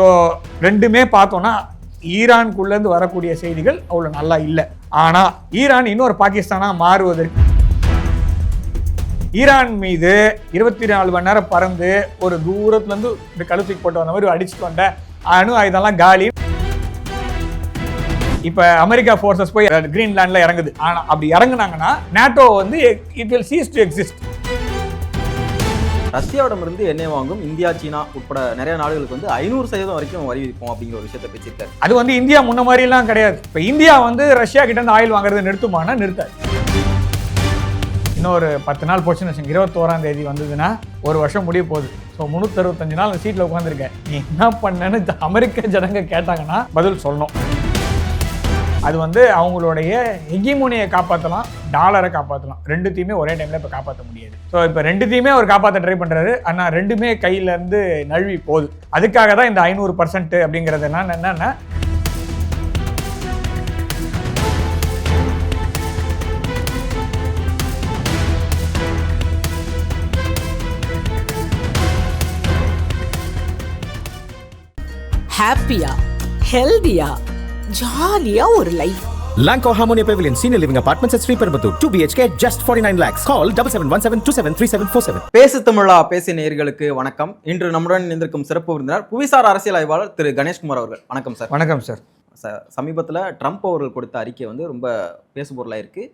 So ரெண்டுமே பார்த்தோன்னா ஈரானுக்குள்ளேருந்து வரக்கூடிய செய்திகள் அவ்வளோ நல்லா இல்லை. ஆனால் ஈரான் இன்னொரு பாகிஸ்தானாக மாறுவதற்கு ஈரான் மீது 24 மணி நேரம் பறந்து ஒரு தூரத்துலேருந்து இந்த கழுத்துக்கு போட்டு வந்த மாதிரி அடிச்சுட்டு வந்த அணு ஆயுதம்லாம் காலி. இப்போ அமெரிக்கா ஃபோர்ஸஸ் போய் கிரீன்லாண்டில் இறங்குது. ஆனால் அப்படி இறங்குனாங்கன்னா நேட்டோ வந்து it will cease to exist. ரஷ்யாவிடமிருந்து எண்ணெய் வாங்கும் இந்தியா, சீனா உட்பட நிறைய நாடுகளுக்கு வந்து 500% வரைக்கும் வரி விதிப்போம் அப்படிங்கிற ஒரு விஷயத்தை பேசியிருக்காரு. அது வந்து இந்தியா முன்ன மாதிரிலாம் கிடையாது. இப்போ இந்தியா வந்து ரஷ்யா கிட்ட இருந்து ஆயில் வாங்குறது நிறுத்துமானா நிறுத்தாது. இன்னொரு 10 நாள் போச்சுன்னு வச்சுங்க, 21ஆம் தேதி வந்ததுன்னா ஒரு வருஷம் முடிய போகுது. ஸோ 365 நாள் அந்த சீட்டில் உட்காந்துருக்கேன். நீ என்ன பண்ணேன்னு அமெரிக்க ஜனங்க கேட்டாங்கன்னா பதில் சொல்லணும். அது வந்து அவங்களுடைய ஹெகிமோனியை காப்பாற்றலாம், டாலரை காப்பாற்றலாம். ரெண்டுத்தையுமே ஒரே டைமில் இப்போ காப்பாற்ற முடியாது. ஸோ இப்போ ரெண்டுத்தையுமே அவர் காப்பாற்ற ட்ரை பண்ணுறாரு. ஆனால் ரெண்டுமே கையிலேருந்து நழுவி போகுது. அதுக்காக தான் இந்த 500% அப்படிங்கிறது என்னன்னா ஹாப்பியா, ஹெல்தியா, ஜாலியா ஒரு life. Lanco Harmonia Pavilion Senior Living Apartments at Sriperambur 2 BHK just 49 lakhs. Call 7717273747. பேசு தமிழா பேசி நேயர்களுக்கு வணக்கம். இன்று நம்முடன் இணைந்திருக்கும் சிறப்பு விருந்தினர் புவிசார் அரசியல் ஆய்வாளர் திரு கணேஷ்குமார் அவர்கள். வணக்கம் சார். வணக்கம் சார். சமீபத்தில் ட்ரம்ப் அவர்கள் கொடுத்த அறிக்கை வந்து ரொம்ப பேசுபொருளாக இருக்கு.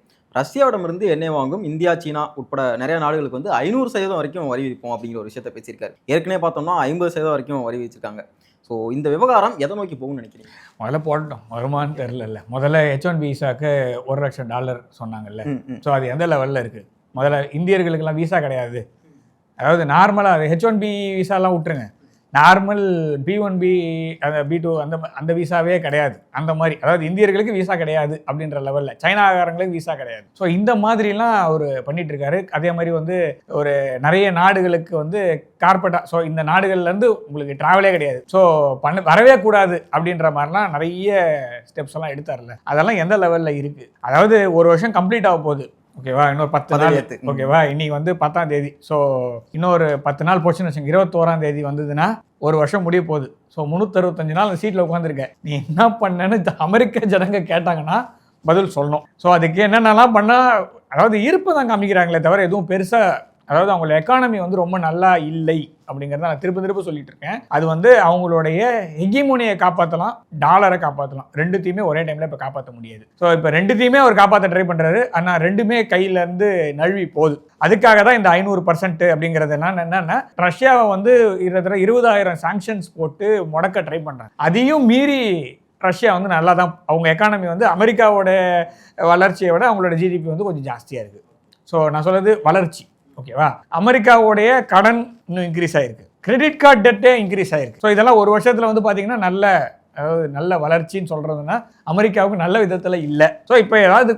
ரஷ்யாவிடமிருந்து எண்ணெய் வாங்கும் இந்தியா, சீனா உட்பட நிறைய நாடுகளுக்கு வந்து 500% வரைக்கும் வரி விதிப்போம் அப்படிங்கிற ஒரு விஷயத்தை பேசியிருக்காரு. ஏற்கனவே பார்த்தோம்னா 50% வரைக்கும் வரி விதிச்சிருக்காங்க. ஸோ இந்த விவகாரம் எதை நோக்கி போகும்னு நினைக்கிறீங்க? முதல்ல போட்டோம், வருமானு தெரில. முதல்ல H1B விசாக்கு $1 லட்சம் சொன்னாங்கல்ல. ஸோ அது எந்த லெவலில் இருக்குது? முதல்ல இந்தியர்களுக்கெல்லாம் விசா கிடையாது. அதாவது நார்மலாக H1B விசாலாம் விட்டுருங்க, நார்மல் B1B அந்த B2 அந்த விசாவே கிடையாது. அந்த மாதிரி அதாவது இந்தியர்களுக்கு விசா கிடையாது அப்படின்ற லெவலில், சைனாக்காரங்களுக்கு விசா கிடையாது. ஸோ இந்த மாதிரிலாம் அவர் பண்ணிட்டு இருக்காரு. அதே மாதிரி வந்து ஒரு நிறைய நாடுகளுக்கு வந்து கார்பரேட்டாக, ஸோ இந்த நாடுகள்லேருந்து உங்களுக்கு ட்ராவலே கிடையாது, ஸோ வரவே கூடாது அப்படின்ற மாதிரிலாம் நிறைய ஸ்டெப்ஸ் எல்லாம் எடுத்தார்ல. அதெல்லாம் எந்த லெவலில் இருக்குது? அதாவது ஒரு வருஷம் கம்ப்ளீட் ஆக போகுது, ஓகேவா? இன்னொரு 10 நாள், ஓகேவா? இன்னைக்கு வந்து 10ஆம் தேதி. ஸோ இன்னொரு 10 நாள் போச்சுன்னு வச்சுங்க, 21ஆம் தேதி வந்ததுன்னா ஒரு வருஷம் முடிய போகுது. ஸோ 365 நாள் அந்த சீட்டில் உட்காந்துருக்கேன். நீ என்ன பண்ணேன்னு அமெரிக்க ஜனங்க கேட்டாங்கன்னா பதில் சொல்லணும். ஸோ அதுக்கு என்னென்னலாம் பண்ணால், அதாவது இருப்பு தான் காமிக்கிறாங்களே தவிர எதுவும் பெருசாக, அதாவது அவங்களோட எக்கானமி வந்து ரொம்ப நல்லா இல்லை அப்படிங்கிறத நான் திரும்ப சொல்லிட்டு இருக்கேன். அது வந்து அவங்களுடைய ஹெகிமோனியை காப்பாற்றலாம், டாலரை காப்பாற்றலாம். ரெண்டுத்தையுமே ஒரே டைமில் இப்போ காப்பாற்ற முடியாது. ஸோ இப்போ ரெண்டுத்தையுமே அவர் காப்பாற்ற ட்ரை பண்ணுறாரு. ஆனால் ரெண்டுமே கையிலேருந்து நழுவி போகுது. அதுக்காக தான் இந்த 500% அப்படிங்கிறது என்னன்னா, ரஷ்யாவை வந்து 20,000 சாங்ஷன்ஸ் போட்டு முடக்க ட்ரை பண்ணுறாங்க. அதையும் மீறி ரஷ்யா வந்து நல்லா தான், அவங்க எக்கானமி வந்து அமெரிக்காவோட வளர்ச்சியை விட அவங்களோட ஜிடிபி வந்து கொஞ்சம் ஜாஸ்தியாக இருக்குது. ஸோ நான் சொல்கிறது வளர்ச்சி, ஓகேவா? அமெரிக்காவுடைய கடன் இன்னும் இன்க்ரீஸ் ஆகிருக்கு, கிரெடிட் கார்டு டெட்டே இன்க்ரீஸ் ஆகிருக்கு. ஸோ இதெல்லாம் ஒரு வருஷத்தில் வந்து பார்த்தீங்கன்னா நல்ல வளர்ச்சின்னு சொல்கிறதுனா அமெரிக்காவுக்கு நல்ல விதத்தில் இல்லை. ஸோ இப்போ ஏதாவது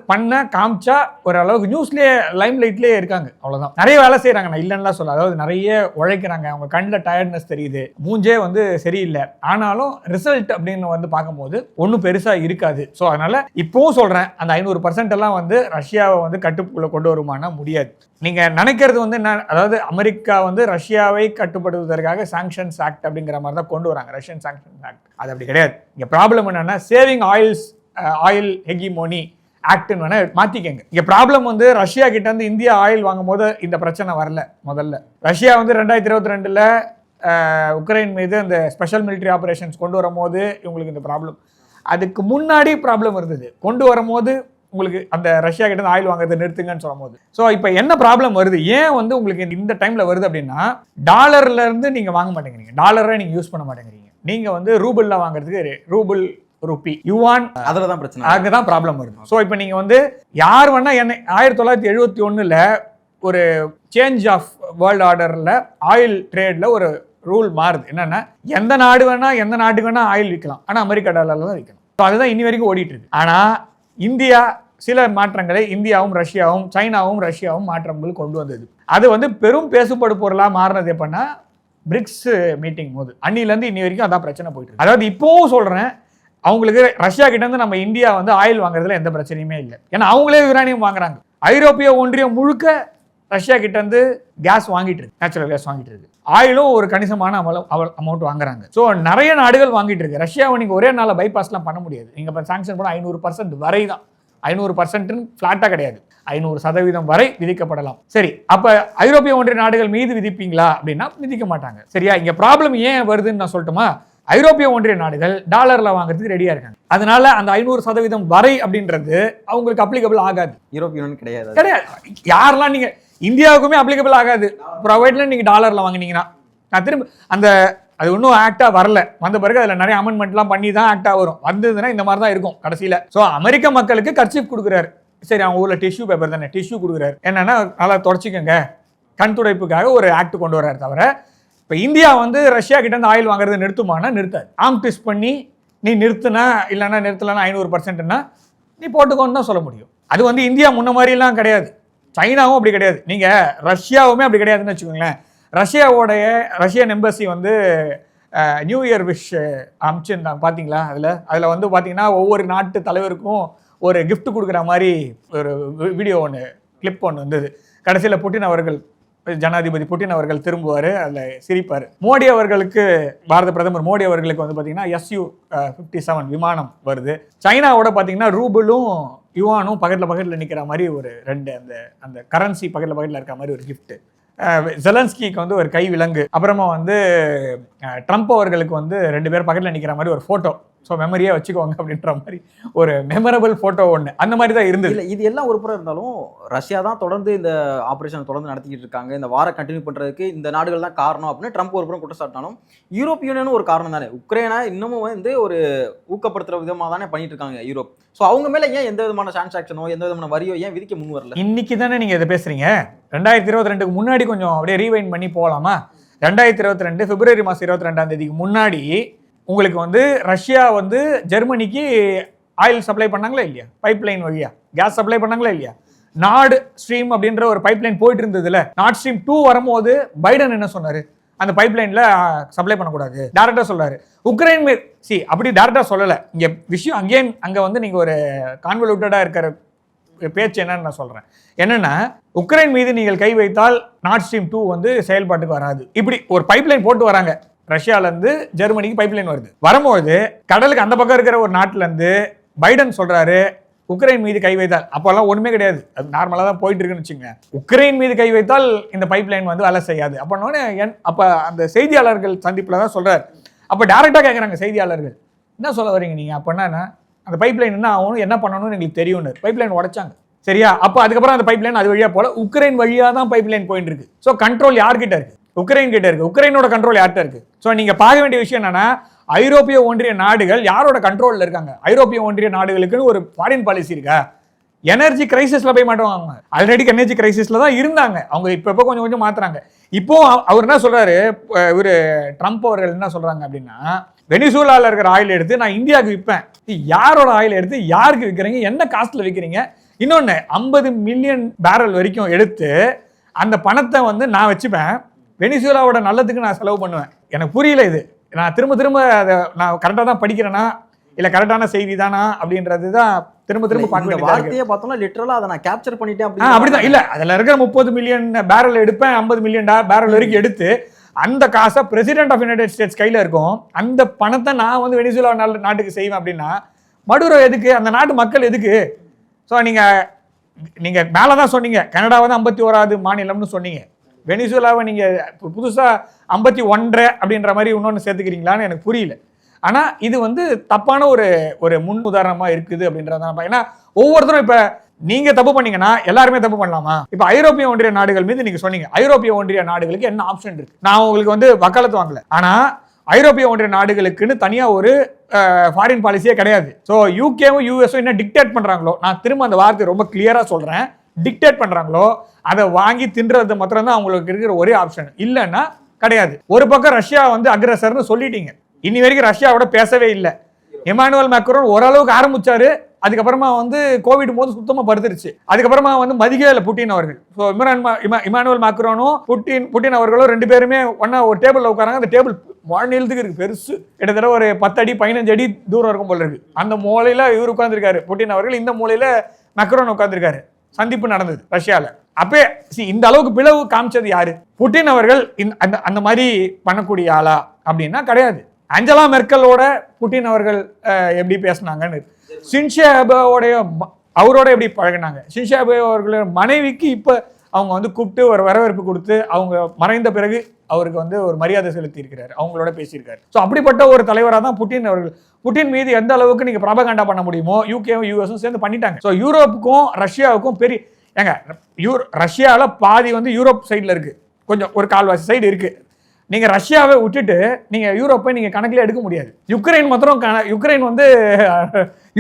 காமிச்சா ஓரளவுக்கு நியூஸ்லேயே லைம் லைட்லேயே இருக்காங்க, அவ்வளோதான். நிறைய வேலை செய்கிறாங்க, நான் இல்லைன்னா சொல்ல. அதாவது நிறைய உழைக்கிறாங்க, அவங்க கண்ணில் டயர்ட்னஸ் தெரியுது, மூஞ்சே வந்து சரியில்லை. ஆனாலும் ரிசல்ட் அப்படின்னு வந்து பார்க்கும்போது ஒன்றும் பெருசாக இருக்காது. ஸோ அதனால் இப்போவும் சொல்கிறேன், அந்த 500% எல்லாம் வந்து ரஷ்யாவை வந்து கட்டுக்குள்ளே கொண்டு வருமானா முடியாது. நீங்கள் நினைக்கிறது வந்து என்ன, அதாவது அமெரிக்கா வந்து ரஷ்யாவை கட்டுப்படுத்துவதற்காக சாங்ஷன்ஸ் ஆக்ட் அப்படிங்கிற மாதிரி தான் கொண்டு வராங்க, ரஷ்யன் சாங்ஷன்ஸ் ஆக்ட். அது அப்படி கிடையாது. இங்கே ப்ராப்ளம் என்னன்னா, சேவிங் ஆயில் ஹெகிமோனி ஆக்ட்னு வேணா மாற்றிக்கங்க. இங்கே ப்ராப்ளம் வந்து ரஷ்யா கிட்ட இருந்து இந்தியா ஆயில் வாங்கும் போது இந்த பிரச்சனை வரல. முதல்ல ரஷ்யா வந்து 2022 உக்ரைன் மீது அந்த ஸ்பெஷல் மிலிட்ரி ஆப்ரேஷன்ஸ் கொண்டு வரும்போது இவங்களுக்கு இந்த ப்ராப்ளம். அதுக்கு முன்னாடி ப்ராப்ளம் இருந்தது, கொண்டு வரும்போது உங்களுக்கு அந்த ரஷ்யா கிட்ட இருந்து ஆயில் வாங்குறதை நிறுத்துங்கன்னு சொல்லும் போது. ஸோ இப்போ என்ன ப்ராப்ளம் வருது, ஏன் வந்து உங்களுக்கு இந்த டைமில் வருது அப்படின்னா, டாலர்ல இருந்து நீங்கள் வாங்க மாட்டேங்கிறீங்க, டாலரை நீங்கள் யூஸ் பண்ண மாட்டேங்கிறீங்க. நீங்கள் வந்து ரூபிளில் வாங்குறதுக்கு ரூபிள், ருப்பி, யுவான், அதில் தான் பிரச்சனை, அதுக்கு தான் ப்ராப்ளம் வருது. ஸோ இப்போ நீங்கள் வந்து யார் வேணா என்ன 1971 ஒரு சேஞ்ச் ஆஃப் வேர்ல்டு ஆர்டரில் ஆயில் ட்ரேடில் ஒரு ரூல் மாறுது. என்னன்னா, எந்த நாட்டுக்கு வேணா ஆயில் விற்கலாம், ஆனால் அமெரிக்கா டாலரில் தான் விற்கணும். ஸோ அதுதான் இன்னி வரைக்கும் ஓடிட்டு இருக்கு. ஆனால் இந்தியா சில மாற்றங்களை, இந்தியாவும் ரஷ்யாவும் சைனாவும் ரஷ்யாவும் மாற்றங்கள் கொண்டு வந்தது. அது வந்து பெரும் பேசுபடு பொருளாக மாறினது எப்படின்னா பிரிக்ஸ் மீட்டிங் போது. அன்னிலேருந்து இன்னி வரைக்கும் அதான் பிரச்சனை போயிட்டு இருக்கு. அதாவது இப்போவும் சொல்கிறேன், அவங்களுக்கு ரஷ்யா கிட்ட இருந்து நம்ம இந்தியா வந்து ஆயில் வாங்குறதுல எந்த பிரச்சனையுமே இல்லை. ஏன்னா அவங்களே யுரேனியம் வாங்குறாங்க. ஐரோப்பிய ஒன்றியம் முழுக்க ரஷ்யா கிட்ட இருந்து கேஸ் வாங்கிட்டு இருக்கு, நேச்சுரல் கேஸ் வாங்கிட்டு இருக்கு. ஆயிலும் ஒரு கணிசமான அமௌண்ட் வாங்குறாங்க. ஸோ நிறைய நாடுகள் வாங்கிட்டு இருக்கு. ரஷ்யாவை நீங்கள் ஒரே நாளில் பைபாஸ்லாம் பண்ண முடியாது. நீங்கள் இப்போ சாங்ஷன் பண்ண 500% வரை தான். 500% ஃப்ளாட்டாக கிடையாது, 500% வரை விதிக்கப்படலாம். சரி, அப்போ ஐரோப்பிய ஒன்றிய நாடுகள் மீது விதிப்பீங்களா அப்படின்னா விதிக்க மாட்டாங்க. சரியா? இங்கே ப்ராப்ளம் ஏன் வருதுன்னு நான் சொல்லட்டுமா? ஐரோப்பிய ஒன்றிய நாடுகள் டாலர்ல வாங்குறதுக்கு ரெடியா இருக்காங்க. அதனால அந்த 500% வரை அப்படின்றது அவங்களுக்கு அப்ளிகபிள் ஆகாது. யூரோப்பிய யூனியன் கிடையாது. யாரெல்லாம் நீங்க இந்தியாவுக்குமே அப்ளிகபிள் ஆகாது. ப்ரொவைட்ல நீங்க டாலர்ல வாங்கினீங்கன்னா நான் திரும்ப அந்த அது ஒன்றும் ஆக்டா வரல. வந்த பிறகு அதில் நிறைய அமெண்ட்மெண்ட்லாம் பண்ணி தான் ஆக்டா வரும். வந்ததுன்னா இந்த மாதிரி தான் இருக்கும் கடைசியில். ஸோ அமெரிக்க மக்களுக்கு கர்ச்சீப் கொடுக்குறாரு. சரி, அவங்க ஊரில் டிஷ்யூ பேப்பர் தானே, டிஷ்யூ கொடுக்குறாரு. என்னன்னா நல்லா தொடச்சிக்கோங்க, கண் துடைப்புக்காக ஒரு ஆக்ட் கொண்டு வர்றாரு. தவிர இப்போ இந்தியா வந்து ரஷ்யா கிட்ட இருந்து ஆயில் வாங்குறதை நிறுத்துமானா நிறுத்தாது. ஆம் ட்விஸ்ட் பண்ணி நீ நிறுத்துனா இல்லைன்னா நிறுத்தலைன்னா 500%ன்னா நீ போட்டுக்கோன்னு தான் சொல்ல முடியும். அது வந்து இந்தியா முன்ன மாதிரிலாம் கிடையாது. சைனாவும் அப்படி கிடையாது. நீங்கள் ரஷ்யாவுமே அப்படி கிடையாதுன்னு வச்சுக்கோங்களேன். ரஷ்யன் எம்பசி வந்து நியூ இயர் விஷ் அனுப்பிச்சிருந்தாங்க பார்த்தீங்களா? அதில் வந்து பார்த்தீங்கன்னா ஒவ்வொரு நாட்டு தலைவருக்கும் ஒரு கிஃப்ட் கொடுக்குற மாதிரி ஒரு வீடியோ ஒன்று கிளிப் ஒன்று வந்தது. கடைசியில் புட்டின் அவர்கள், ஜனாதிபதி புட்டின் அவர்கள் திரும்புவார், அதில் சிரிப்பார். மோடி அவர்களுக்கு, பாரத பிரதமர் மோடி அவர்களுக்கு வந்து பார்த்தீங்கன்னா Su-57 விமானம் வருது. சைனாவோட பார்த்தீங்கன்னா ரூபிளும் யுவானும் பக்கத்தில் நிற்கிற மாதிரி ஒரு ரெண்டு அந்த கரன்சி பக்கத்தில் இருக்க மாதிரி ஒரு கிஃப்ட். ஜெலன்ஸ்கிக்கு வந்து ஒரு கை விலங்கு. அப்புறமா வந்து ட்ரம்ப் அவர்களுக்கு வந்து 2 பேர் பக்கத்தில் நிற்கிற மாதிரி ஒரு ஃபோட்டோ. ஸோ மெமரியாக வச்சுக்கோங்க அப்படின்ற மாதிரி ஒரு மெமரபிள் ஃபோட்டோ ஒன்று அந்த மாதிரி தான் இருந்தது. இல்லை, இது எல்லாம் ஒரு புறம் இருந்தாலும் ரஷ்யா தான் தொடர்ந்து இந்த ஆப்ரேஷன் தொடர்ந்து நடத்திக்கிட்டு இருக்காங்க. இந்த வாரை கண்டினியூ பண்ணுறதுக்கு இந்த நாடுகள் தான் காரணம் அப்படின்னு ட்ரம்ப் ஒரு புறம் குற்றச்சாட்டினாலும் யூரோப்பிய யூனியனும் ஒரு காரணம் தானே. உக்ரைனை இன்னமும் வந்து ஒரு ஊக்கப்படுத்துகிற விதமாக தானே பண்ணிட்டு இருக்காங்க யூரோப். ஸோ அவங்க மேலே ஏன் எந்த விதமான டிரான்சாக்ஷனோ எந்த விதமான வரியோ ஏன் விதிக்க முன் வரல? இன்னைக்கு தானே நீங்கள் இதை பேசுகிறீங்க. 2022க்கு முன்னாடி கொஞ்சம் அப்படியே ரீவைண்ட் பண்ணி போகலாமா? 2022 பிப்ரவரி மாதம் 22ஆம் தேதிக்கு முன்னாடி உங்களுக்கு வந்து ரஷ்யா வந்து ஜெர்மனிக்கு ஆயில் சப்ளை பண்ணாங்களா இல்லையா? பைப்லைன் வழியா கேஸ் சப்ளை பண்ணாங்களா இல்லையா? நார்ட் ஸ்ட்ரீம் அப்படின்ற ஒரு பைப்லைன் போயிட்டு இருந்ததுல, நார்ட் ஸ்ட்ரீம் 2 வரும்போது பைடன் என்ன சொன்னாரு? அந்த பைப்லைன்ல சப்ளை பண்ணக்கூடாது டைரக்டா சொல்றாரு. உக்ரைன் அப்படி டைரக்டா சொல்லல. இங்க விஷயம் அங்க வந்து நீங்க ஒரு கான்வல்யூட்டடா இருக்கிற பேச்சு என்னன்னு நான் சொல்றேன். என்னன்னா, உக்ரைன் மீது நீங்கள் கை வைத்தால் நார்ட் ஸ்ட்ரீம் 2 வந்து செயல்பாட்டுக்கு வராது. இப்படி ஒரு பைப்லைன் போட்டு வராங்க. ரஷ்யால இருந்து ஜெர்மனிக்கு பைப்லைன் வரும்போது கடலுக்கு அந்த பக்கம் இருக்கிற ஒரு நாட்டுல இருந்து பைடன் சொல்றாரு உக்ரைன் மீது கை வைத்தால், அப்போல்லாம் ஒண்ணுமே கிடையாது, அது நார்மலா தான் போயிட்டு இருக்குன்னு வச்சுங்க. உக்ரைன் மீது கை வைத்தால் இந்த பைப்லைன் வந்து வேலை செய்யாது அப்படின்னோடனே அப்ப அந்த செய்தியாளர்கள் சந்திப்புல தான் சொல்றாரு. அப்ப டைரக்டா கேட்கறாங்க செய்தியாளர்கள், என்ன சொல்ல வரீங்க நீங்க? அப்படின்னா அந்த பைப்லைன் என்ன ஆகணும், என்ன பண்ணணும்னு எங்களுக்கு தெரியும்னு பைப்லைன் உடைச்சாங்க. சரியா? அப்போ அதுக்கப்புறம் அந்த பைப்லைன் அது வழியா போல உக்ரைன் வழியா தான் பைப்லைன் போயிட்டு இருக்கு. ஸோ கண்ட்ரோல் யார்கிட்ட இருக்கு? உக்ரைன் கிட்ட இருக்கு. உக்ரைனோட கண்ட்ரோல் யார்கிட்ட இருக்கு? ஸோ நீங்க பார்க்க வேண்டிய விஷயம் என்னன்னா, ஐரோப்பிய ஒன்றிய நாடுகள் யாரோட கண்ட்ரோல்ல இருக்காங்க? ஐரோப்பிய ஒன்றிய நாடுகளுக்குன்னு ஒரு ஃபாரின் பாலிசி இருக்கா? எனர்ஜி கிரைசிஸ்ல போய் மாட்டுவாங்க. ஆல்ரெடி எனர்ஜி கிரைசிஸ்ல தான் இருந்தாங்க. அவங்க இப்போ கொஞ்சம் கொஞ்சம் மாத்துறாங்க. இப்போ அவர் என்ன சொல்றாரு, இவரு ட்ரம்ப் அவர்கள் என்ன சொல்றாங்க அப்படின்னா, வெனிசுலால இருக்கிற ஆயில் எடுத்து நான் இந்தியாவுக்கு விற்பேன். யாரோட ஆயில் எடுத்து யாருக்கு விற்கிறீங்க, என்ன காஸ்ட்ல விற்கிறீங்க? இன்னொன்னு 50 மில்லியன் பேரல் வரைக்கும் எடுத்து அந்த பணத்தை வந்து நான் வச்சுப்பேன், வெனிசுலாவோட நல்லதுக்கு நான் செலவு பண்ணுவேன். எனக்கு புரியல இது. நான் திரும்ப அதை நான் கரெக்டாக தான் படிக்கிறேன்னா இல்லை கரெக்டான செய்தி தானா அப்படின்றது தான் திரும்ப பார்க்க வேண்டியது. வார்த்தையை பார்த்தோம்னா லிட்டரலா அதை நான் கேப்சர் பண்ணிட்டேன் அப்படிதான். இல்லை, அதில் இருக்கிற 30 மில்லியன் பேரல் எடுப்பேன், 50 மில்லியன் பேரல் வரைக்கும் எடுத்து அந்த காசை பிரசிடென்ட் ஆஃப் யுனைடெட் ஸ்டேட்ஸ் கையில் இருக்கும். அந்த பணத்தை நான் வந்து வெனிசுலா நாட்டுக்கு செய்வேன் அப்படின்னா மடுரோ எதுக்கு? அந்த நாட்டு மக்கள் எதுக்கு? ஸோ நீங்கள் மேலே தான் சொன்னீங்க, கனடாவை தான் 51வது மாநிலம்னு சொன்னீங்க. வெனிசுலாவை நீங்கள் புதுசாக 51 அப்படின்ற மாதிரி இன்னொன்று சேர்த்துக்கிறீங்களான்னு எனக்கு புரியல. ஆனால் இது வந்து தப்பான ஒரு முன் உதாரணமாக இருக்குது அப்படின்றத. ஏன்னா ஒவ்வொருத்தரும் இப்போ நீங்கள் தப்பு பண்ணீங்கன்னா எல்லாருமே தப்பு பண்ணலாமா? இப்போ ஐரோப்பிய ஒன்றிய நாடுகள் மீது நீங்கள் சொன்னீங்க, ஐரோப்பிய ஒன்றிய நாடுகளுக்கு என்ன ஆப்ஷன் இருக்கு? நான் உங்களுக்கு வந்து வக்காலத்து வாங்கல, ஆனால் ஐரோப்பிய ஒன்றிய நாடுகளுக்குன்னு தனியாக ஒரு ஃபாரின் பாலிசியே கிடையாது. ஸோ யூகேவும் யூஎஸும் என்ன டிக்டேட் பண்ணுறாங்களோ, நான் திரும்ப அந்த வார்த்தை ரொம்ப கிளியராக சொல்கிறேன், டிக்டேட் பண்ணுறாங்களோ அதை வாங்கி தின்றது மாத்திரம் தான் அவங்களுக்கு இருக்கிற ஒரே ஆப்ஷன். இல்லைன்னா கிடையாது. ஒரு பக்கம் ரஷ்யா வந்து அக்ரஸர்னு சொல்லிட்டீங்க, இனி வரைக்கும் ரஷ்யாவோட பேசவே இல்லை. இமானுவேல் மேக்ரோன் ஓரளவுக்கு ஆரம்பிச்சாரு, அதுக்கப்புறமா வந்து கோவிட் போது சுத்தமாக படுத்துருச்சு. அதுக்கப்புறமா வந்து மதிக்கவே இல்லை புட்டின் அவர்கள். ஸோ இமானுவேல் மேக்ரோனும் புட்டின் அவர்களும் 2 பேருமே ஒன்னா ஒரு டேபிளில் உட்காராங்க. அந்த டேபிள் வாழ்நிலத்துக்கு இருக்கு, பெருசு, கிட்டத்தட்ட ஒரு 10 அடி 15 அடி தூரம் இருக்கும் போல இருக்கு. அந்த மூலையில இவர் உட்கார்ந்துருக்காரு புட்டின் அவர்கள், இந்த மூலையில மேக்ரோன் உட்கார்ந்துருக்காரு. சந்திப்பு நடந்தது ரஷ்யாவில். அப்பே இந்த அளவுக்கு பிளவு காமிச்சது யாரு? புட்டின் அவர்கள் அந்த மாதிரி பண்ணக்கூடிய ஆளா அப்படின்னா கிடையாது. ஆஞ்சலா மெர்க்கலோட புட்டின் அவர்கள் எப்படி பேசினாங்கன்னு, ஷின்சோ அபேவோடைய அவரோட எப்படி பழகினாங்க, ஷின்சோ அபே அவர்களோட மனைவிக்கு இப்போ அவங்க வந்து கூப்பிட்டு ஒரு வரவேற்பு கொடுத்து அவங்க மறைந்த பிறகு அவருக்கு வந்து ஒரு மரியாதை செலுத்தி இருக்கிறார், அவங்களோட பேசியிருக்காரு. ஸோ அப்படிப்பட்ட ஒரு தலைவராக தான் புட்டின் அவர்கள். புட்டின் மீது எந்த அளவுக்கு நீங்க ப்ராபகண்டா பண்ண முடியுமோ யூகேவும் யூஎஸும் சேர்ந்து பண்ணிட்டாங்க. ஸோ யூரோப்புக்கும் ரஷ்யாவுக்கும் பெரிய ரஷ்யாவில் பாதி வந்து யூரோப் சைடில் இருக்கு, கொஞ்சம் ஒரு கால்வாசி சைடு இருக்கு. நீங்க ரஷ்யாவை விட்டுட்டு நீங்க யூரோப்பை நீங்க கணக்கில் எடுக்க முடியாது. யுக்ரைன் மாத்திரம் யுக்ரைன் வந்து